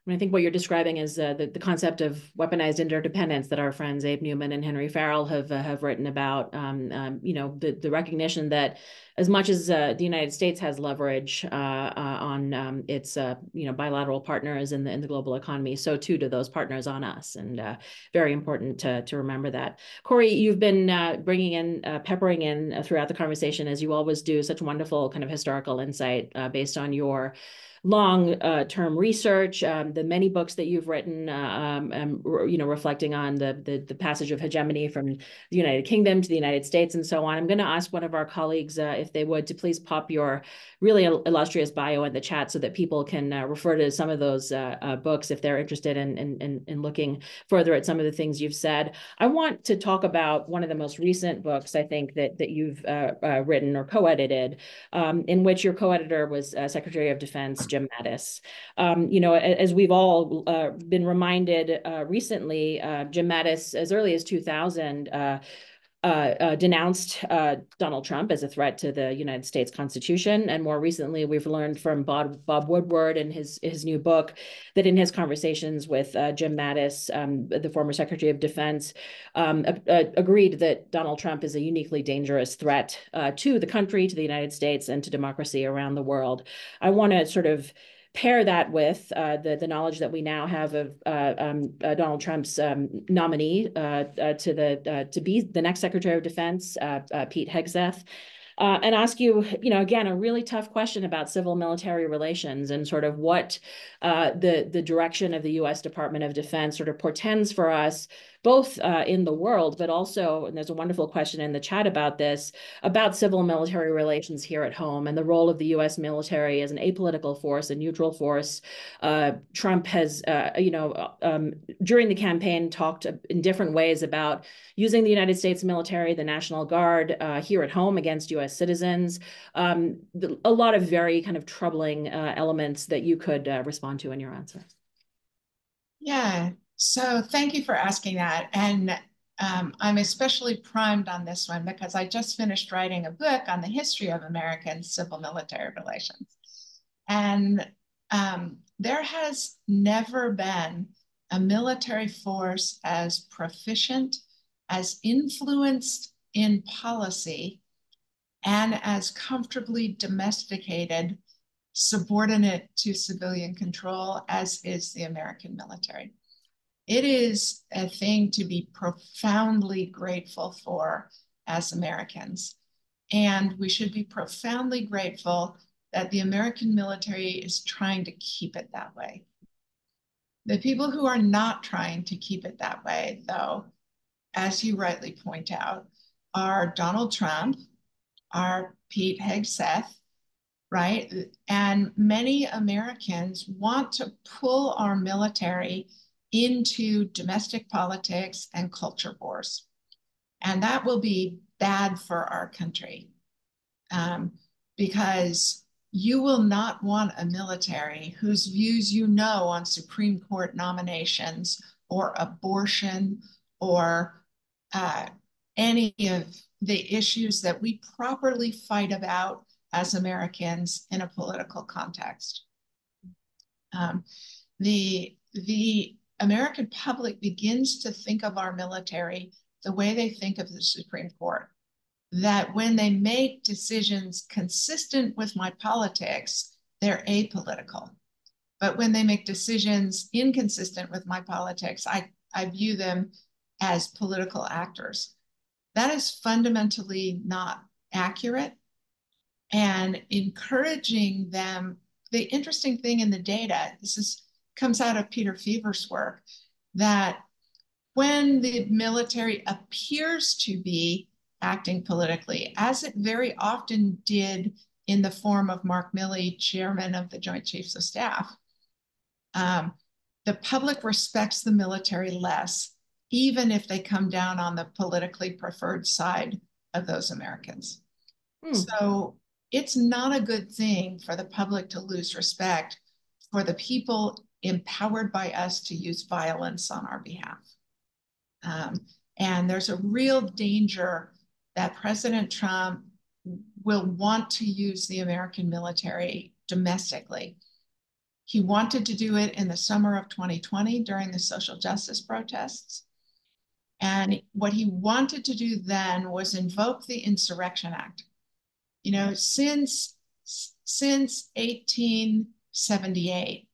And I think what you're describing is the concept of weaponized interdependence that our friends Abe Newman and Henry Farrell have written about. The recognition that as much as the United States has leverage on its bilateral partners in the global economy, so too do those partners on us. And very important to remember that. Corey, you've been peppering in throughout the conversation, as you always do, such wonderful kind of historical insight based on your long-term research, the many books that you've written, reflecting on the passage of hegemony from the United Kingdom to the United States and so on. I'm going to ask one of our colleagues, if they would, to please pop your really illustrious bio in the chat so that people can refer to some of those books if they're interested in looking further at some of the things you've said. I want to talk about one of the most recent books, I think, that you've written or co-edited, in which your co-editor was Secretary of Defense Jim Mattis. As we've all been reminded recently, Jim Mattis, as early as 2000, denounced Donald Trump as a threat to the United States Constitution. And more recently, we've learned from Bob Woodward in his new book that in his conversations with Jim Mattis, the former Secretary of Defense, agreed that Donald Trump is a uniquely dangerous threat to the country, to the United States, and to democracy around the world. I want to sort of pair that with the knowledge that we now have of Donald Trump's nominee to be the next Secretary of Defense, Pete Hegseth. And ask you, again, a really tough question about civil-military relations and sort of what the direction of the U.S. Department of Defense sort of portends for us, both in the world, but also, and there's a wonderful question in the chat about this, about civil-military relations here at home and the role of the U.S. military as an apolitical force, a neutral force. Trump has, during the campaign, talked in different ways about using the United States military, the National Guard, here at home against U.S. citizens. A lot of very kind of troubling elements that you could respond to in your answer. Yeah, so thank you for asking that. And I'm especially primed on this one because I just finished writing a book on the history of American civil-military relations. And there has never been a military force as proficient, as influenced in policy, and as comfortably domesticated, subordinate to civilian control as is the American military. It is a thing to be profoundly grateful for as Americans. And we should be profoundly grateful that the American military is trying to keep it that way. The people who are not trying to keep it that way, though, as you rightly point out, are Donald Trump, are Pete Hegseth, right? And many Americans want to pull our military into domestic politics and culture wars. And that will be bad for our country because you will not want a military whose views on Supreme Court nominations or abortion or any of the issues that we properly fight about as Americans in a political context. The American public begins to think of our military the way they think of the Supreme Court, that when they make decisions consistent with my politics, they're apolitical. But when they make decisions inconsistent with my politics, I view them as political actors. That is fundamentally not accurate. And encouraging them, the interesting thing in the data, comes out of Peter Fever's work, that when the military appears to be acting politically, as it very often did in the form of Mark Milley, chairman of the Joint Chiefs of Staff, the public respects the military less, even if they come down on the politically preferred side of those Americans. So it's not a good thing for the public to lose respect for the people empowered by us to use violence on our behalf. And there's a real danger that President Trump will want to use the American military domestically. He wanted to do it in the summer of 2020 during the social justice protests. And what he wanted to do then was invoke the Insurrection Act. You know, since 1878,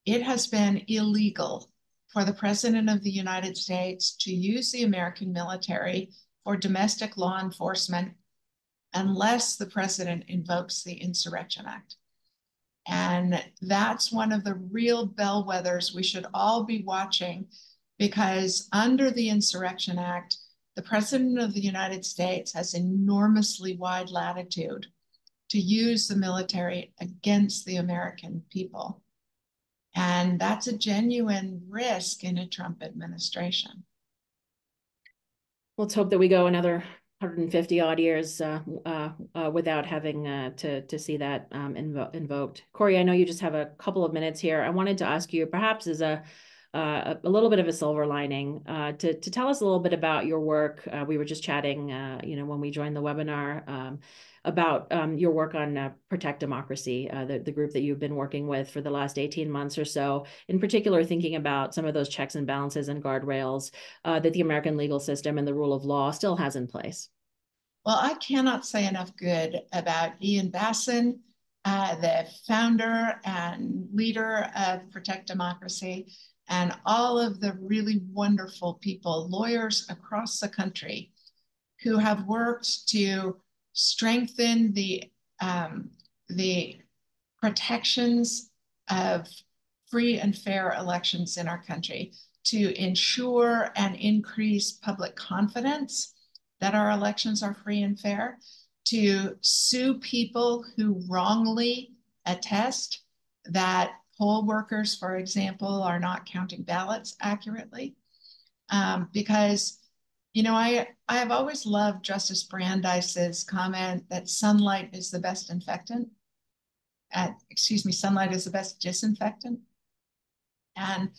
it has been illegal for the President of the United States to use the American military for domestic law enforcement unless the president invokes the Insurrection Act. And that's one of the real bellwethers we should all be watching, because under the Insurrection Act, the President of the United States has enormously wide latitude to use the military against the American people. And that's a genuine risk in a Trump administration. Let's hope that we go another 150 odd years without having to see that invoked. Corey, I know you just have a couple of minutes here. I wanted to ask you, perhaps as a little bit of a silver lining, to tell us a little bit about your work. We were just chatting, when we joined the webinar, about your work on Protect Democracy, the group that you've been working with for the last 18 months or so, in particular thinking about some of those checks and balances and guardrails that the American legal system and the rule of law still has in place. Well, I cannot say enough good about Ian Bassin, the founder and leader of Protect Democracy, and all of the really wonderful people, lawyers across the country, who have worked to strengthen the protections of free and fair elections in our country, to ensure and increase public confidence that our elections are free and fair, to sue people who wrongly attest that poll workers, for example, are not counting ballots accurately. Because I have always loved Justice Brandeis's comment that sunlight is the best infectant. Sunlight is the best disinfectant. And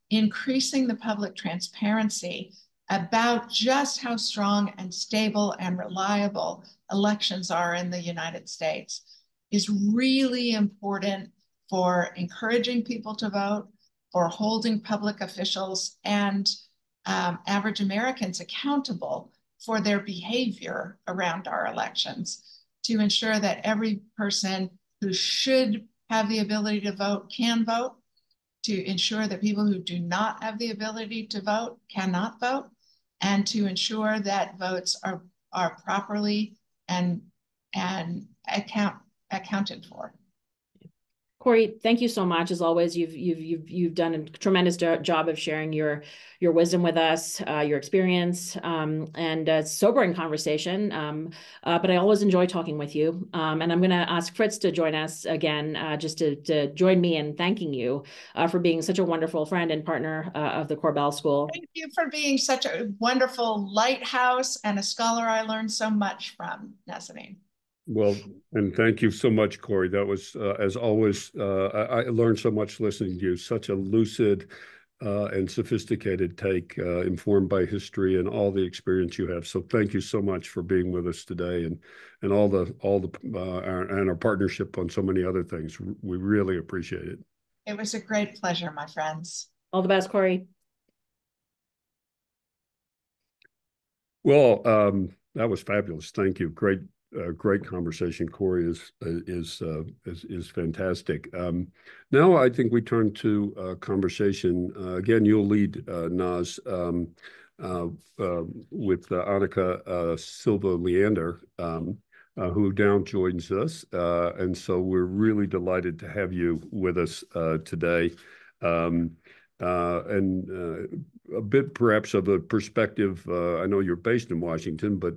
increasing the public transparency about just how strong and stable and reliable elections are in the United States is really important for encouraging people to vote, for holding public officials and average Americans accountable for their behavior around our elections, to ensure that every person who should have the ability to vote can vote, to ensure that people who do not have the ability to vote cannot vote, and to ensure that votes are properly and accounted for. Corey, thank you so much. As always, you've done a tremendous job of sharing your wisdom with us, your experience, and a sobering conversation. But I always enjoy talking with you. And I'm going to ask Fritz to join us again, just to join me in thanking you for being such a wonderful friend and partner of the Corbell School. Thank you for being such a wonderful lighthouse and a scholar I learned so much from, Nazanin. Well, and thank you so much, Corey. That was, as always, I learned so much listening to you. Such a lucid and sophisticated take, informed by history and all the experience you have. So thank you so much for being with us today, and our partnership on so many other things. We really appreciate it. It was a great pleasure, my friends. All the best, Corey. Well, that was fabulous. Thank you. Great conversation. Corey is fantastic. Now I think we turn to conversation. Again, you'll lead, Naz, with Annika Silva Leander, who now joins us. And so we're really delighted to have you with us today. And a bit perhaps of a perspective. I know you're based in Washington, but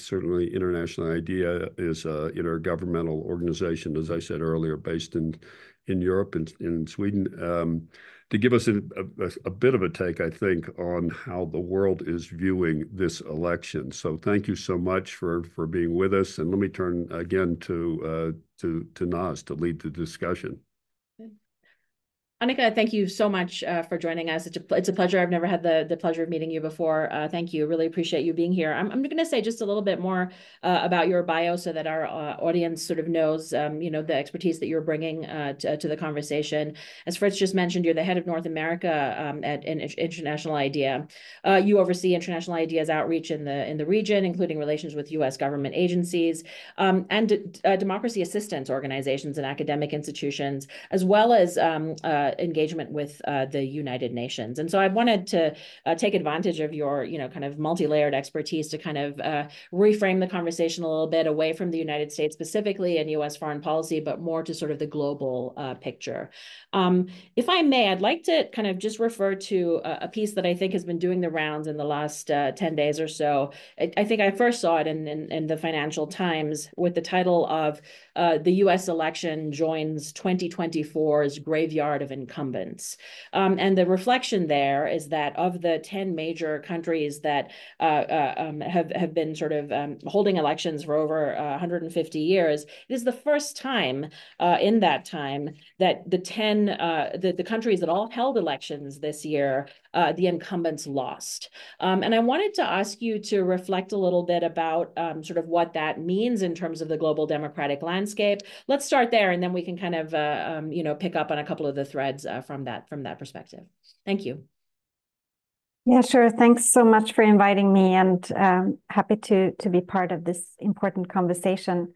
certainly International IDEA is an intergovernmental organization, as I said earlier, based in Europe and in Sweden, to give us a bit of a take, I think, on how the world is viewing this election. So thank you so much for being with us. And let me turn again to Naz to lead the discussion. Annika, thank you so much for joining us. It's a pleasure. I've never had the pleasure of meeting you before. Thank you. Really appreciate you being here. I'm going to say just a little bit more about your bio so that our audience sort of knows, the expertise that you're bringing to the conversation. As Fritz just mentioned, you're the head of North America at International IDEA. You oversee International IDEA's outreach in the region, including relations with U.S. government agencies and democracy assistance organizations and academic institutions, as well as engagement with the United Nations. And so I wanted to take advantage of your, kind of multi-layered expertise to kind of reframe the conversation a little bit away from the United States specifically and U.S. foreign policy, but more to sort of the global picture. If I may, I'd like to kind of just refer to a piece that I think has been doing the rounds in the last 10 days or so. I think I first saw it in the Financial Times with the title of the U.S. election joins 2024's graveyard of incumbents. And the reflection there is that of the 10 major countries that have been sort of holding elections for over 150 years, it is the first time in that time that the countries that all held elections this year, the incumbents lost. And I wanted to ask you to reflect a little bit about sort of what that means in terms of the global democratic landscape. Let's start there, and then we can kind of pick up on a couple of the threads from that perspective. Thank you. Yeah, sure. Thanks so much for inviting me, and happy to be part of this important conversation.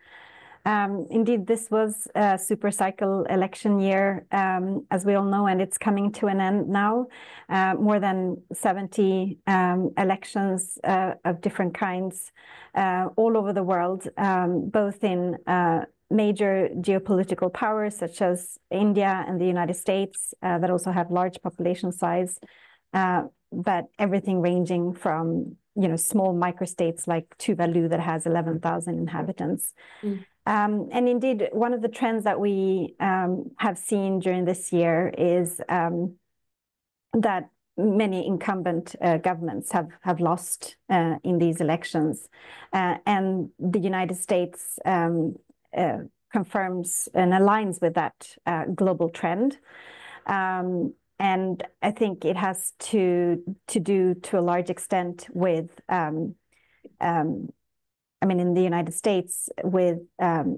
Indeed, this was a super cycle election year, as we all know, and it's coming to an end now. More than 70 elections of different kinds all over the world, both in major geopolitical powers such as India and the United States that also have large population size, but everything ranging from small microstates like Tuvalu that has 11,000 inhabitants. And indeed, one of the trends that we have seen during this year is that many incumbent governments have lost in these elections. And the United States confirms and aligns with that global trend. And I think it has to do to a large extent with in the United States with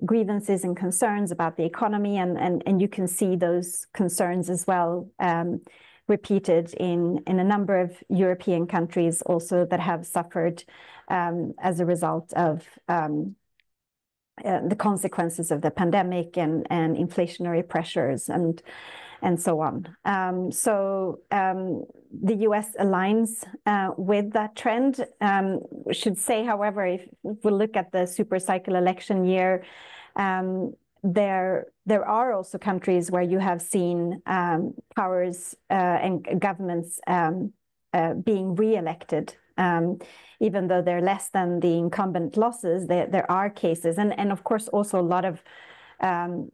grievances and concerns about the economy, and you can see those concerns as well repeated in a number of European countries also that have suffered as a result of the consequences of the pandemic and inflationary pressures and so on. So the US aligns with that trend. We should say, however, if we look at the super cycle election year, there are also countries where you have seen powers and governments being re-elected. Even though they're less than the incumbent losses, there are cases. And of course, also a lot of around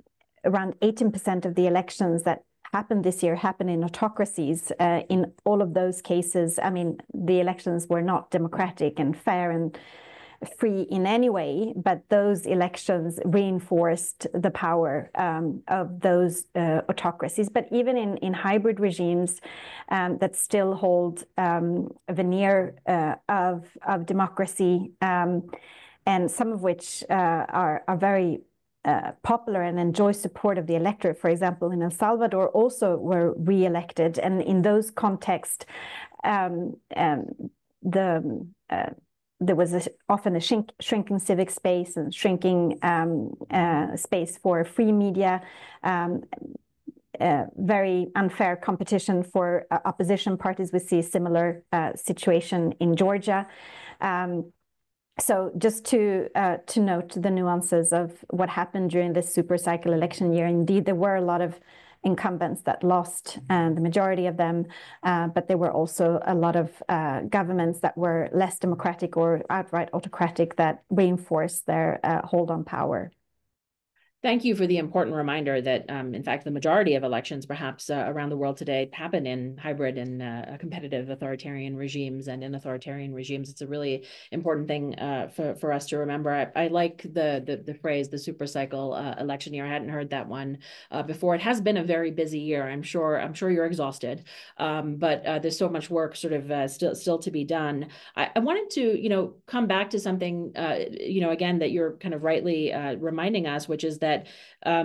18% of the elections that happened this year happened in autocracies. In all of those cases, the elections were not democratic and fair and free in any way, but those elections reinforced the power of those autocracies. But even in hybrid regimes that still hold a veneer of democracy, and some of which are very popular and enjoy support of the electorate, for example, in El Salvador, also were re-elected. And in those contexts, there was often a shrinking civic space and shrinking space for free media, very unfair competition for opposition parties. We see a similar situation in Georgia. So just to note the nuances of what happened during this super cycle election year. Indeed, there were a lot of incumbents that lost, and the majority of them, but there were also a lot of governments that were less democratic or outright autocratic that reinforced their hold on power. Thank you for the important reminder that, in fact, the majority of elections, perhaps around the world today, happen in hybrid and competitive authoritarian regimes. And in authoritarian regimes, it's a really important thing for us to remember. I like the phrase, the super cycle election year. I hadn't heard that one before. It has been a very busy year. I'm sure you're exhausted, but there's so much work sort of still to be done. I wanted to, come back to something, again, that you're kind of rightly reminding us, which is that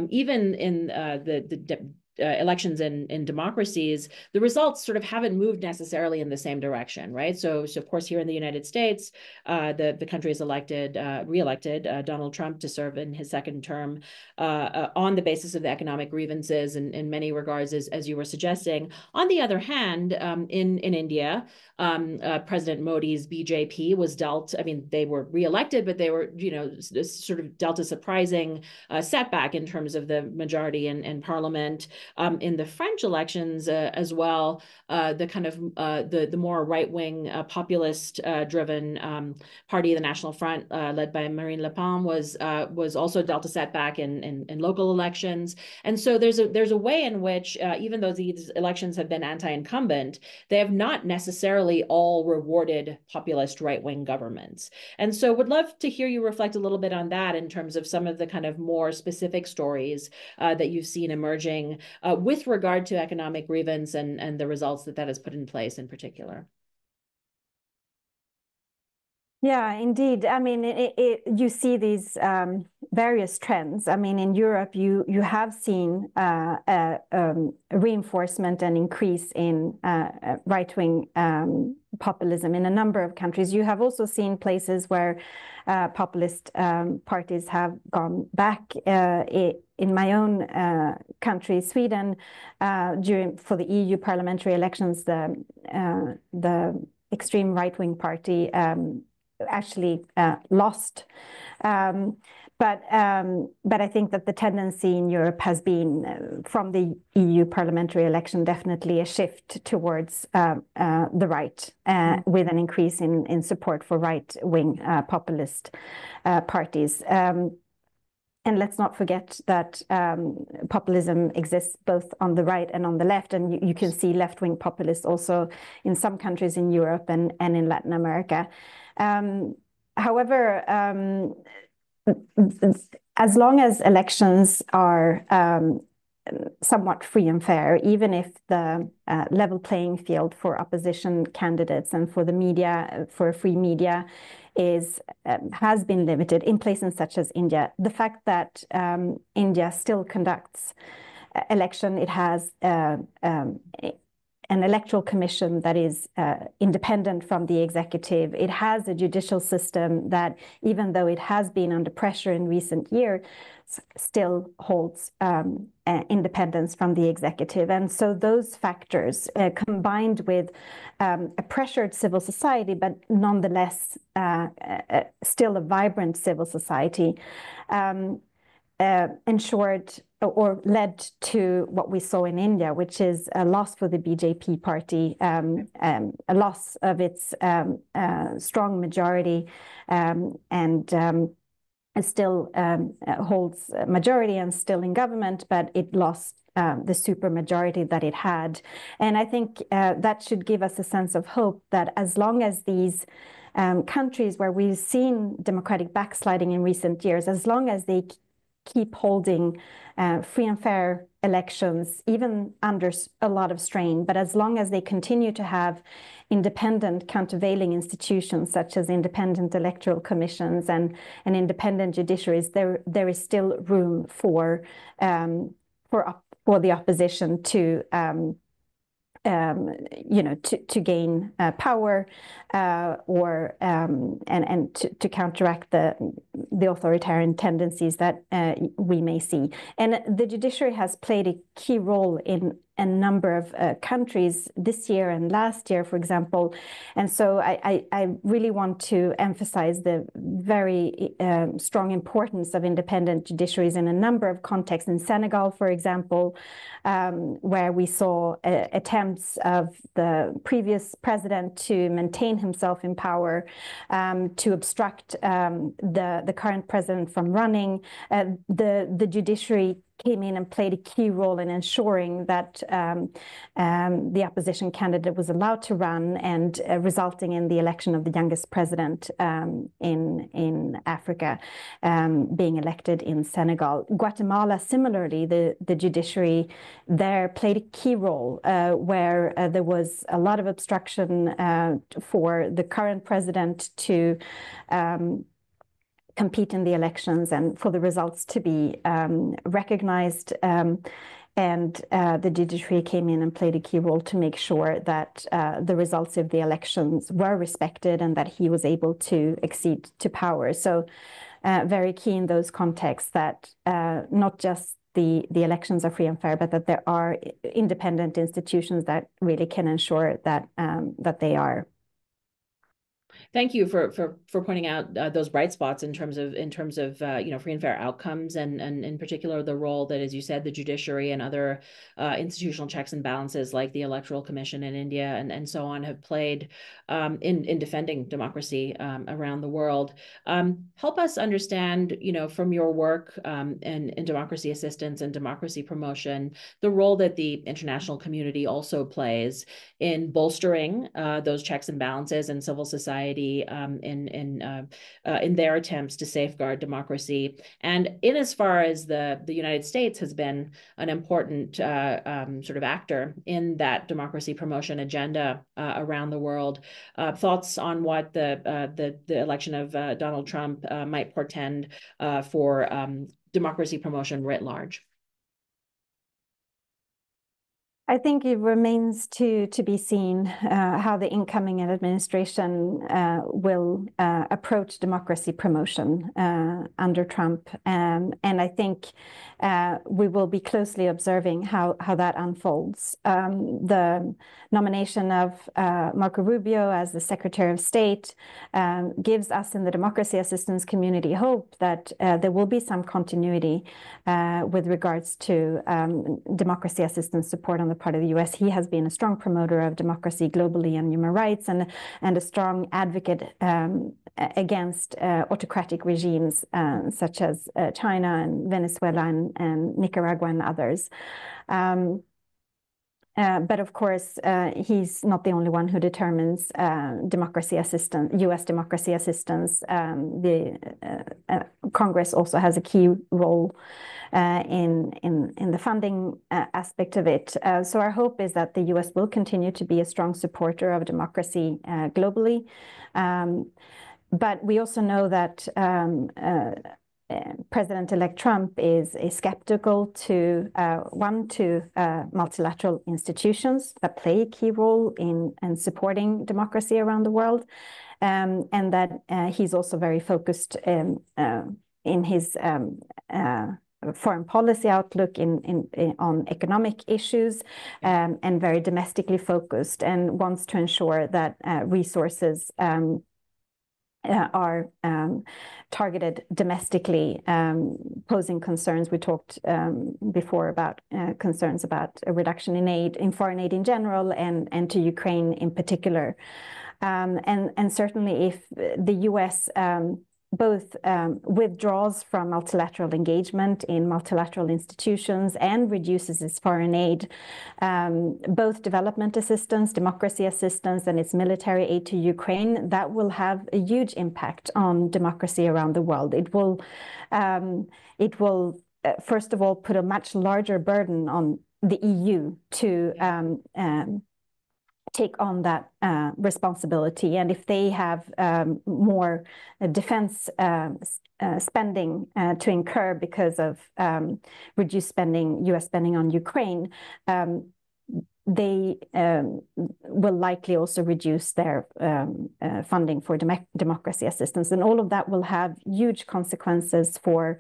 even in the elections in democracies, the results sort of haven't moved necessarily in the same direction, right? So of course, here in the United States, the country has reelected Donald Trump to serve in his second term on the basis of the economic grievances in many regards, as you were suggesting. On the other hand, in India, President Modi's BJP was dealt, I mean, they were reelected, but they were, sort of dealt a surprising setback in terms of the majority in parliament. In the French elections as well, the kind of the more right-wing populist driven party, the National Front, led by Marine Le Pen, was also dealt a setback in local elections. And so there's a way in which, even though these elections have been anti-incumbent, they have not necessarily all rewarded populist right-wing governments. And so would love to hear you reflect a little bit on that in terms of some of the kind of more specific stories that you've seen emerging with regard to economic grievance and the results that has put in place in particular. Yeah, indeed. I mean, you see these various trends. I mean, in Europe, you have seen a reinforcement and increase in right-wing populism in a number of countries. You have also seen places where populist parties have gone back. In my own country, Sweden, for the EU parliamentary elections, the extreme right-wing party actually lost. But I think that the tendency in Europe has been, from the EU parliamentary election, definitely a shift towards the right, with an increase in support for right-wing populist parties. And let's not forget that populism exists both on the right and on the left. And you can see left-wing populists also in some countries in Europe and in Latin America. However, as long as elections are somewhat free and fair, even if the level playing field for opposition candidates and for the media, for free media, has been limited in places such as India. The fact that India still conducts election, it has an electoral commission that is independent from the executive. It has a judicial system that, even though it has been under pressure in recent years, still holds independence from the executive. And so those factors, combined with a pressured civil society, but nonetheless still a vibrant civil society, ensured or led to what we saw in India, which is a loss for the BJP party, a loss of its strong majority, and it still holds a majority and still in government, but it lost the super majority that it had. And I think that should give us a sense of hope that as long as these countries where we've seen democratic backsliding in recent years, as long as they keep holding free and fair elections, even under a lot of strain, but as long as they continue to have independent countervailing institutions such as independent electoral commissions and independent judiciaries, there is still room for the opposition to to gain power and to counteract the authoritarian tendencies that we may see. And the judiciary has played a key role in a number of countries this year and last year, for example. And so I really want to emphasize the very strong importance of independent judiciaries in a number of contexts. In Senegal, for example, where we saw attempts of the previous president to maintain himself in power, to obstruct the current president from running. The judiciary came in and played a key role in ensuring that the opposition candidate was allowed to run, and resulting in the election of the youngest president in Africa being elected in Senegal. Guatemala, similarly, the judiciary there played a key role where there was a lot of obstruction for the current president to compete in the elections and for the results to be recognized. And the judiciary came in and played a key role to make sure that the results of the elections were respected and that he was able to accede to power. So very key in those contexts that not just the elections are free and fair, but that there are independent institutions that really can ensure that that they are. Thank you for pointing out those bright spots in terms of free and fair outcomes, and in particular the role that, as you said, the judiciary and other institutional checks and balances like the Electoral Commission in India and so on have played in defending democracy around the world. Help us understand, from your work in democracy assistance and democracy promotion, the role that the international community also plays in bolstering those checks and balances and civil society in their attempts to safeguard democracy, and in as far as the United States has been an important sort of actor in that democracy promotion agenda around the world. Thoughts on what the election of Donald Trump might portend for democracy promotion writ large? I think it remains to be seen how the incoming administration will approach democracy promotion under Trump. And I think we will be closely observing how that unfolds. The nomination of Marco Rubio as the Secretary of State gives us in the democracy assistance community hope that there will be some continuity with regards to democracy assistance support on the part of the US. He has been a strong promoter of democracy globally and human rights, and a strong advocate against autocratic regimes such as China and Venezuela and Nicaragua and others. But of course, he's not the only one who determines democracy assistance, U.S. democracy assistance. The Congress also has a key role in the funding aspect of it. So our hope is that the U.S. will continue to be a strong supporter of democracy globally. But we also know that President-elect Trump is skeptical to multilateral institutions that play a key role in supporting democracy around the world, and that he's also very focused in his foreign policy outlook on economic issues, and very domestically focused, and wants to ensure that resources are targeted domestically, posing concerns. We talked before about concerns about a reduction in foreign aid in general, and to Ukraine in particular. And certainly if the US both withdraws from multilateral engagement in multilateral institutions and reduces its foreign aid, both development assistance, democracy assistance, and its military aid to Ukraine, that will have a huge impact on democracy around the world. It will first of all put a much larger burden on the EU to take on that responsibility. And if they have more defense spending to incur because of reduced spending, US spending on Ukraine, they will likely also reduce their funding for democracy assistance. And all of that will have huge consequences for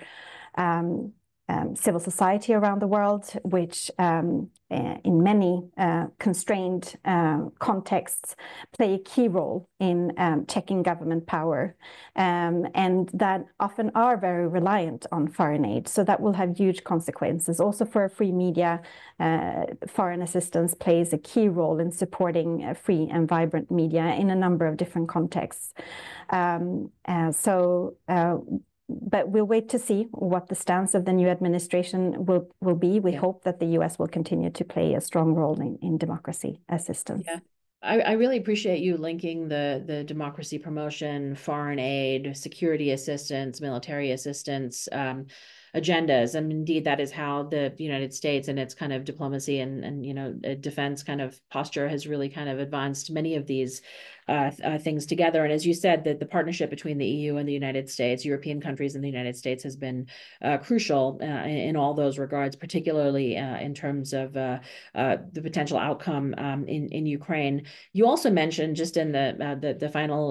civil society around the world, which in many constrained contexts play a key role in checking government power, and that often are very reliant on foreign aid. So that will have huge consequences. Also for free media, foreign assistance plays a key role in supporting free and vibrant media in a number of different contexts. But we'll wait to see what the stance of the new administration will be. We hope that the US will continue to play a strong role in democracy assistance. Yeah. I really appreciate you linking the democracy promotion, foreign aid, security assistance, military assistance agendas. And indeed, that is how the United States and its kind of diplomacy and defense kind of posture has really kind of advanced many of these things together. And as you said, that the partnership between the EU and the United States, European countries and the United States, has been crucial in all those regards, particularly in terms of the potential outcome in Ukraine. You also mentioned, just in the final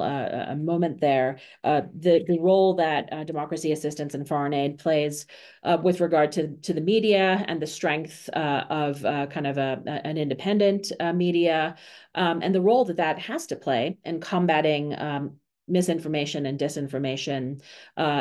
moment there, the role that democracy assistance and foreign aid plays with regard to the media and the strength of kind of an independent media, and the role that has to play in combating misinformation and disinformation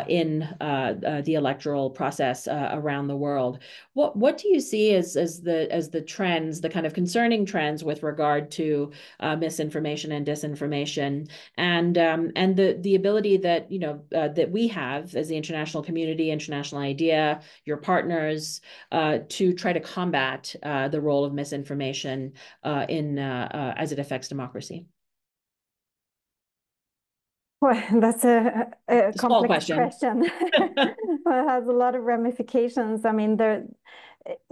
in the electoral process around the world. What do you see as the trends, the kind of concerning trends with regard to misinformation and disinformation, and the ability that that we have as the international community, international idea, your partners, to try to combat the role of misinformation as it affects democracy? Well, that's a complex question. It has a lot of ramifications. I mean,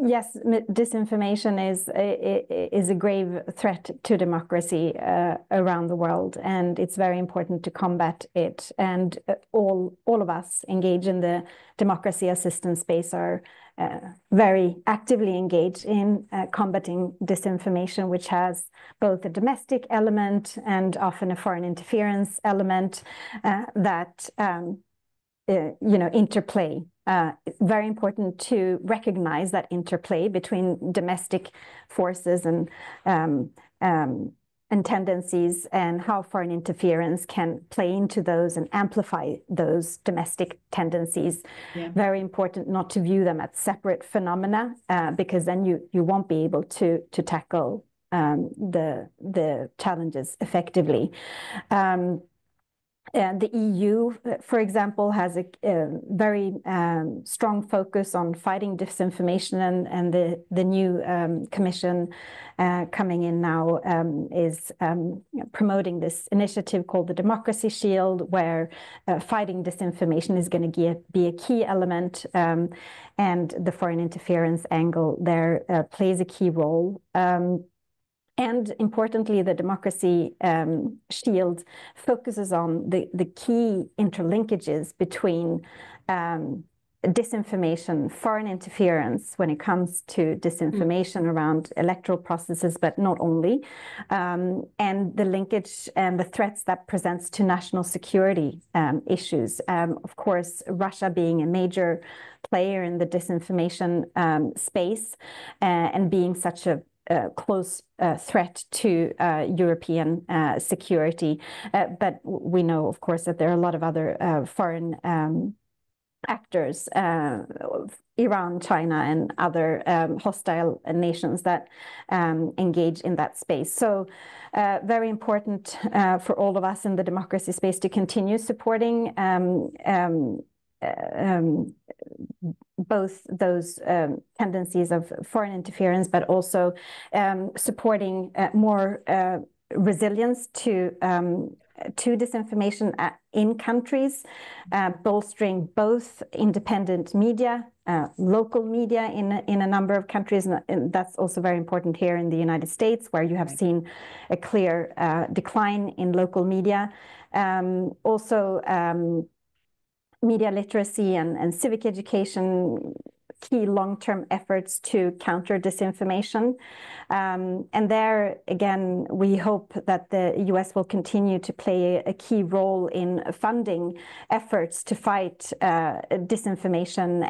yes, disinformation is a grave threat to democracy around the world, and it's very important to combat it. And all of us engaged in the democracy assistance space are very actively engaged in combating disinformation, which has both a domestic element and often a foreign interference element that interplay. It's very important to recognize that interplay between domestic forces and tendencies, and how foreign interference can play into those and amplify those domestic tendencies. Yeah. Very important not to view them as separate phenomena, because then you won't be able to tackle the challenges effectively. The EU, for example, has a very strong focus on fighting disinformation, and the new commission coming in now is promoting this initiative called the Democracy Shield, where fighting disinformation is going to be a key element, and the foreign interference angle there plays a key role. And importantly, the Democracy Shield focuses on the key interlinkages between disinformation, foreign interference when it comes to disinformation around electoral processes, but not only, and the linkage and the threats that presents to national security issues. Of course, Russia being a major player in the disinformation space, and being such a close threat to European security. But we know, of course, that there are a lot of other foreign actors, Iran, China, and other hostile nations that engage in that space. So very important for all of us in the democracy space to continue supporting both those tendencies of foreign interference, but also supporting more resilience to disinformation in countries, bolstering both independent media, local media in a number of countries, and that's also very important here in the United States, where you have seen a clear decline in local media. Also, media literacy and civic education key long-term efforts to counter disinformation. And there, again, we hope that the US will continue to play a key role in funding efforts to fight disinformation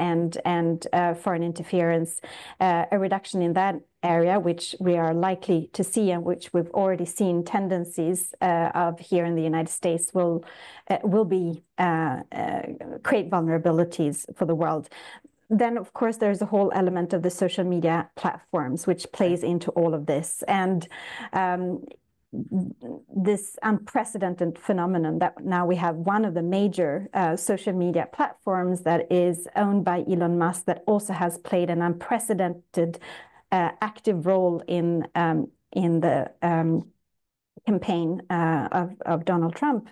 and foreign interference, a reduction in that area, which we are likely to see and which we've already seen tendencies of here in the United States will be create vulnerabilities for the world. Then, of course, there's a whole element of the social media platforms, which plays into all of this. And this unprecedented phenomenon that now we have one of the major social media platforms that is owned by Elon Musk, that also has played an unprecedented active role in the campaign of Donald Trump.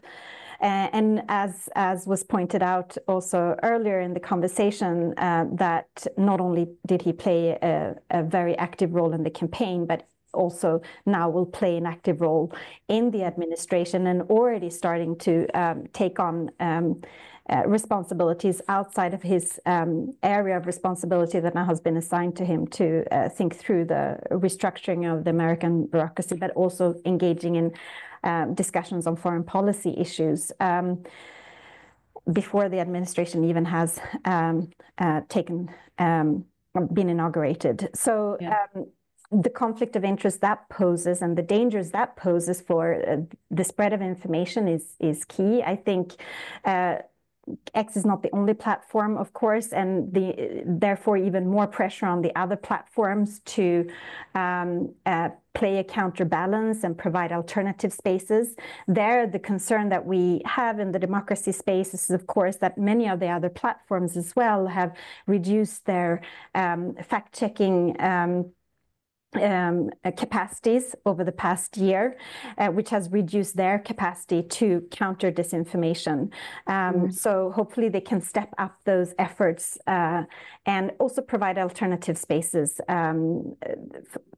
And as was pointed out also earlier in the conversation, that not only did he play a very active role in the campaign, but also now will play an active role in the administration and already starting to take on responsibilities outside of his area of responsibility that now has been assigned to him to think through the restructuring of the American bureaucracy, but also engaging in discussions on foreign policy issues before the administration even has been inaugurated. So the conflict of interest that poses and the dangers that poses for the spread of information is key. I think X is not the only platform, of course, and therefore even more pressure on the other platforms to play a counterbalance and provide alternative spaces. There, the concern that we have in the democracy space is, of course, that many of the other platforms as well have reduced their fact-checking capacities over the past year, which has reduced their capacity to counter disinformation. So hopefully they can step up those efforts and also provide alternative spaces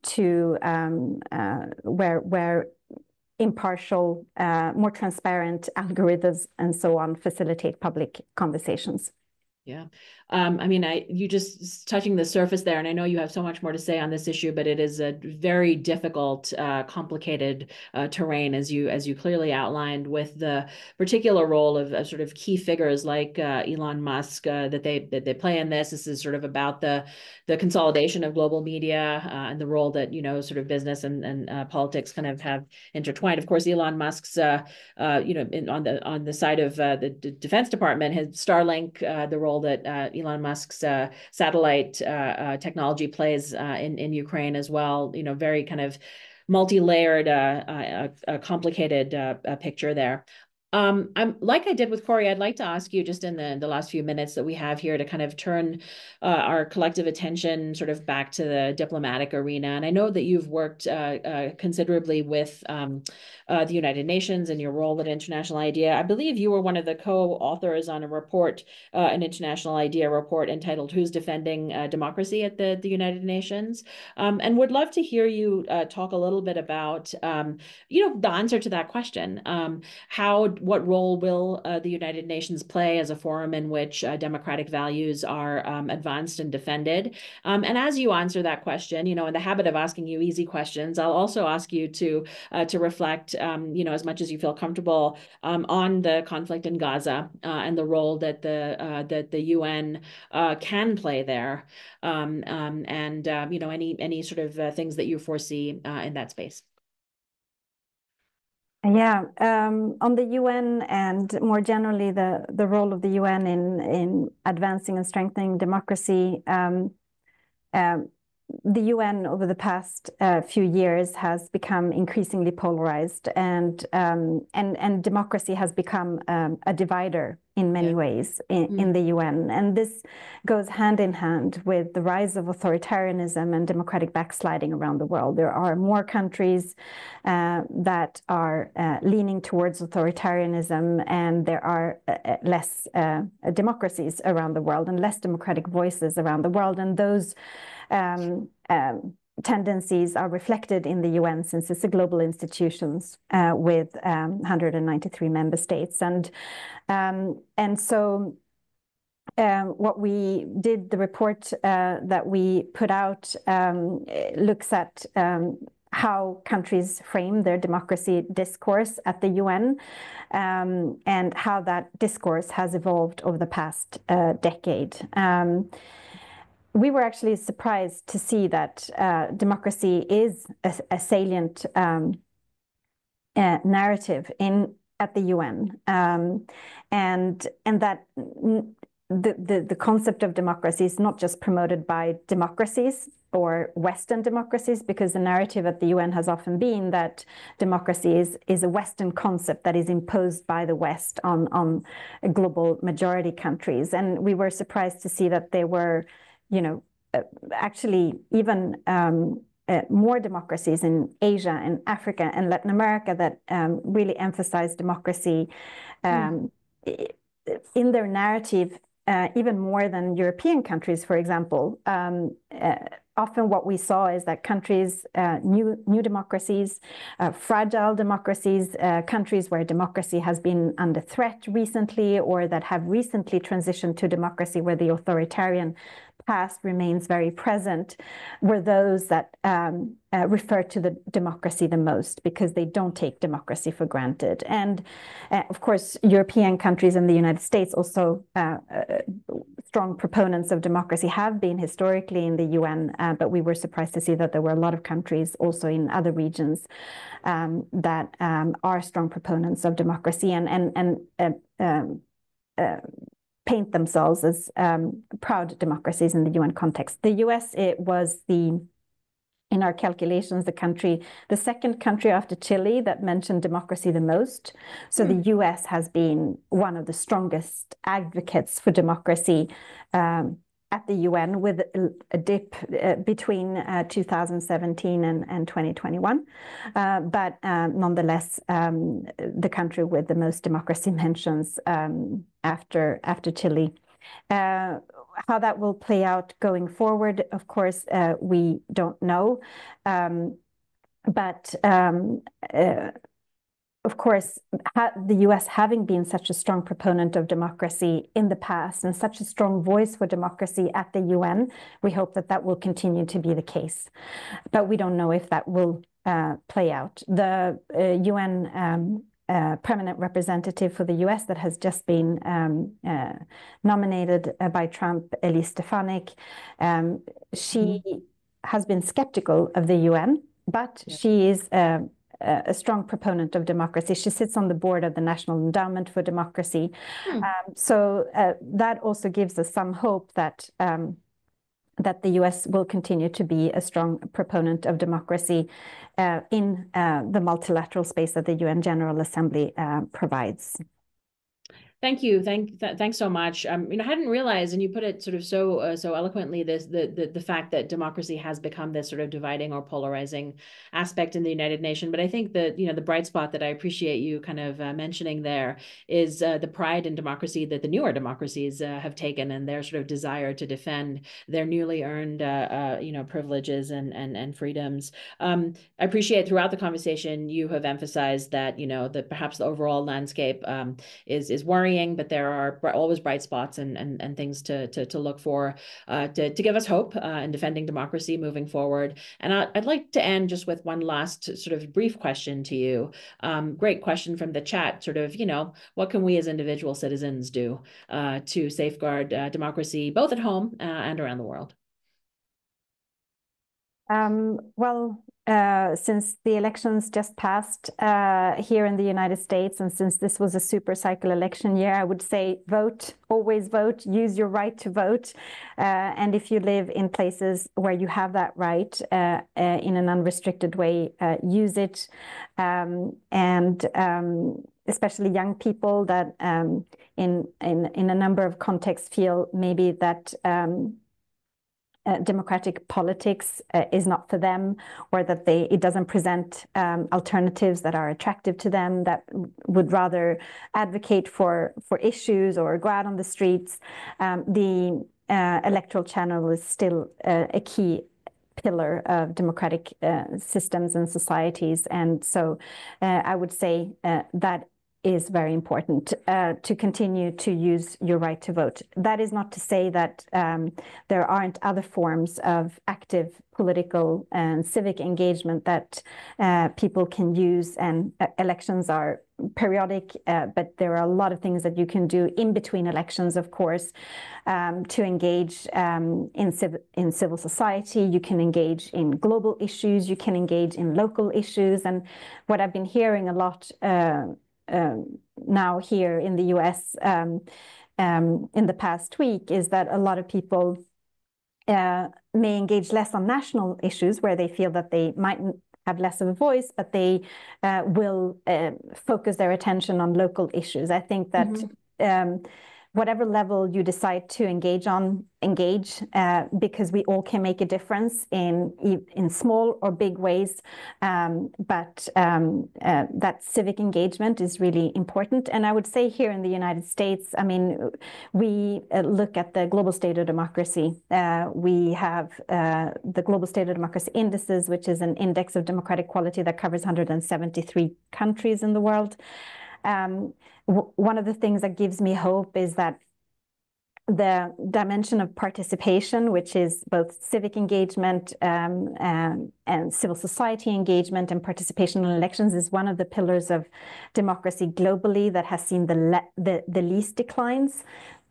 to where impartial, more transparent algorithms and so on facilitate public conversations. Yeah. I mean, you just touching the surface there, and I know you have so much more to say on this issue, but it is a very difficult, complicated terrain, as you clearly outlined, with the particular role of sort of key figures like Elon Musk that they play in this. This is sort of about the consolidation of global media and the role that sort of business and politics kind of have intertwined. Of course, Elon Musk's on the side of the Defense Department, his Starlink, the role that Elon Musk's satellite technology plays in Ukraine as well. Very kind of multi-layered, complicated picture there. I'm like I did with Corey, I'd like to ask you just in the last few minutes that we have here to kind of turn our collective attention sort of back to the diplomatic arena. And I know that you've worked considerably with the United Nations and your role at International IDEA. I believe you were one of the co-authors on a report, an International IDEA report entitled "Who's Defending Democracy at the United Nations?" And would love to hear you talk a little bit about, the answer to that question. What role will the United Nations play as a forum in which democratic values are advanced and defended? And as you answer that question, in the habit of asking you easy questions, I'll also ask you to reflect, as much as you feel comfortable, on the conflict in Gaza and the role that the UN can play there, and any sort of things that you foresee in that space. Yeah, on the UN and more generally the role of the UN in advancing and strengthening democracy, the UN over the past few years has become increasingly polarized, and democracy has become a divider in many ways in the UN. And this goes hand in hand with the rise of authoritarianism and democratic backsliding around the world. There are more countries that are leaning towards authoritarianism, and there are less democracies around the world and less democratic voices around the world. And those tendencies are reflected in the UN, since it's a global institution with 193 member states. And so what we did, the report that we put out looks at how countries frame their democracy discourse at the UN, and how that discourse has evolved over the past decade. We were actually surprised to see that democracy is a salient narrative at the UN, and that the concept of democracy is not just promoted by democracies or Western democracies, because the narrative at the UN has often been that democracy is a Western concept that is imposed by the West on global majority countries. And we were surprised to see that there were, actually even more democracies in Asia and Africa and Latin America that really emphasize democracy in their narrative, even more than European countries, for example. Often what we saw is that countries, new democracies, fragile democracies, countries where democracy has been under threat recently, or that have recently transitioned to democracy where the authoritarian past remains very present, were those that refer to the democracy the most, because they don't take democracy for granted. And of course, European countries and the United States, also strong proponents of democracy, have been historically in the UN, but we were surprised to see that there were a lot of countries also in other regions that are strong proponents of democracy and paint themselves as proud democracies in the UN context. The US, it was in our calculations, the second country after Chile that mentioned democracy the most. So the US has been one of the strongest advocates for democracy at the UN, with a dip between 2017 and 2021. But nonetheless, the country with the most democracy mentions after Chile. How that will play out going forward, of course, we don't know. But of course, the US having been such a strong proponent of democracy in the past and such a strong voice for democracy at the UN, we hope that that will continue to be the case. But we don't know if that will play out. The UN permanent representative for the US that has just been nominated by Trump, Elise Stefanik, she has been skeptical of the UN, but she is a strong proponent of democracy. She sits on the board of the National Endowment for Democracy. So that also gives us some hope that the US will continue to be a strong proponent of democracy in the multilateral space that the UN General Assembly provides. Thank you. Thanks so much. I hadn't realized, and you put it sort of so eloquently, the fact that democracy has become this sort of dividing or polarizing aspect in the United Nations. But I think that the bright spot that I appreciate you kind of mentioning there is the pride in democracy that the newer democracies have taken, and their sort of desire to defend their newly earned privileges and freedoms. I appreciate throughout the conversation you have emphasized that that perhaps the overall landscape is worrying, but there are always bright spots and things to look for to give us hope in defending democracy moving forward. And I'd like to end just with one last sort of brief question to you. Great question from the chat, sort of, what can we as individual citizens do to safeguard democracy, both at home and around the world? Well, since the elections just passed here in the United States, and since this was a super cycle election year, I would say vote, always vote, use your right to vote. And if you live in places where you have that right in an unrestricted way, use it. And especially young people that in a number of contexts feel maybe that democratic politics is not for them, or that it doesn't present alternatives that are attractive to them, that would rather advocate for issues or go out on the streets. The electoral channel is still a key pillar of democratic systems and societies. And so I would say that is very important to continue to use your right to vote. That is not to say that there aren't other forms of active political and civic engagement that people can use, and elections are periodic, but there are a lot of things that you can do in between elections, of course, to engage in civil society. You can engage in global issues, you can engage in local issues. And what I've been hearing a lot now here in the US in the past week is that a lot of people may engage less on national issues where they feel that they might have less of a voice, but they will focus their attention on local issues. I think that whatever level you decide to engage on, because we all can make a difference in small or big ways. But that civic engagement is really important. And I would say here in the United States, I mean, we look at the global state of democracy. We have the global state of democracy indices, which is an index of democratic quality that covers 173 countries in the world. One of the things that gives me hope is that the dimension of participation, which is both civic engagement and civil society engagement and participation in elections, is one of the pillars of democracy globally that has seen the least declines.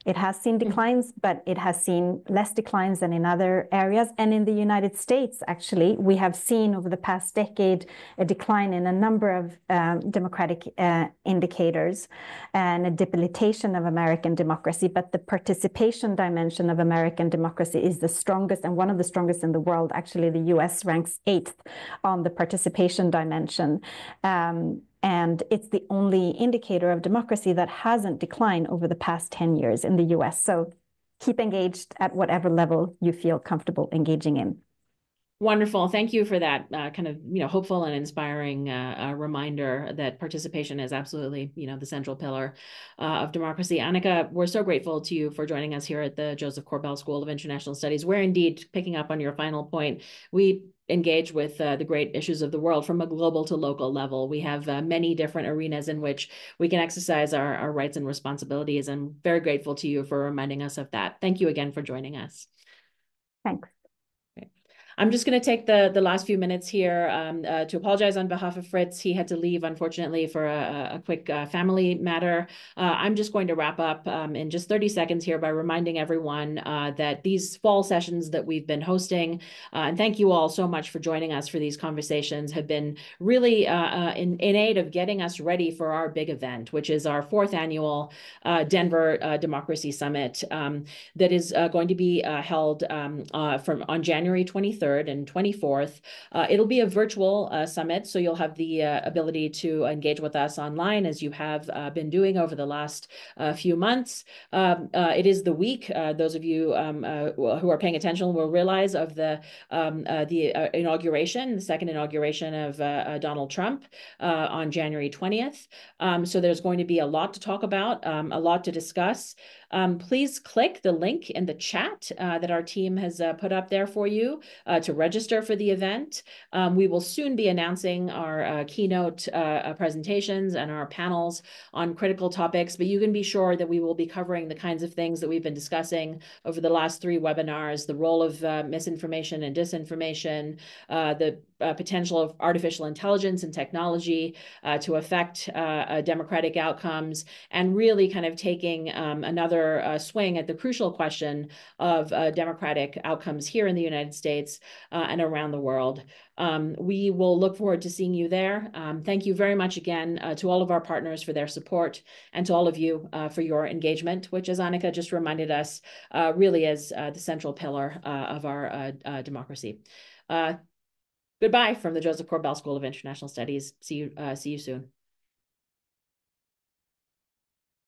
It has seen declines, but it has seen less declines than in other areas. And in the United States, actually, we have seen over the past decade a decline in a number of democratic indicators and a debilitation of American democracy. But the participation dimension of American democracy is the strongest and one of the strongest in the world. Actually, the US ranks 8th on the participation dimension. And it's the only indicator of democracy that hasn't declined over the past 10 years in the US. So keep engaged at whatever level you feel comfortable engaging in. Wonderful. Thank you for that kind of, hopeful and inspiring reminder that participation is absolutely, the central pillar of democracy. Annika, we're so grateful to you for joining us here at the Joseph Corbell School of International Studies. We're indeed, picking up on your final point, we engage with the great issues of the world from a global to local level. We have many different arenas in which we can exercise our rights and responsibilities. I'm very grateful to you for reminding us of that. Thank you again for joining us. Thanks. I'm just going to take the last few minutes here to apologize on behalf of Fritz. He had to leave, unfortunately, for a quick family matter. I'm just going to wrap up in just 30 seconds here by reminding everyone that these fall sessions that we've been hosting, and thank you all so much for joining us for these conversations, have been really in aid of getting us ready for our big event, which is our 4th annual Denver Democracy Summit that is going to be held on January 23rd and 24th. It'll be a virtual summit, so you'll have the ability to engage with us online as you have been doing over the last few months. It is the week, those of you who are paying attention will realize, of the inauguration, the second inauguration of Donald Trump on January 20th. So there's going to be a lot to talk about, a lot to discuss. Please click the link in the chat that our team has put up there for you to register for the event. We will soon be announcing our keynote presentations and our panels on critical topics, but you can be sure that we will be covering the kinds of things that we've been discussing over the last 3 webinars: the role of misinformation and disinformation, the potential of artificial intelligence and technology to affect democratic outcomes, and really kind of taking another swing at the crucial question of democratic outcomes here in the United States and around the world. We will look forward to seeing you there. Thank you very much again to all of our partners for their support, and to all of you for your engagement, which, as Annika just reminded us, really is the central pillar of our democracy. Goodbye from the Joseph Corbell School of International Studies. See you soon.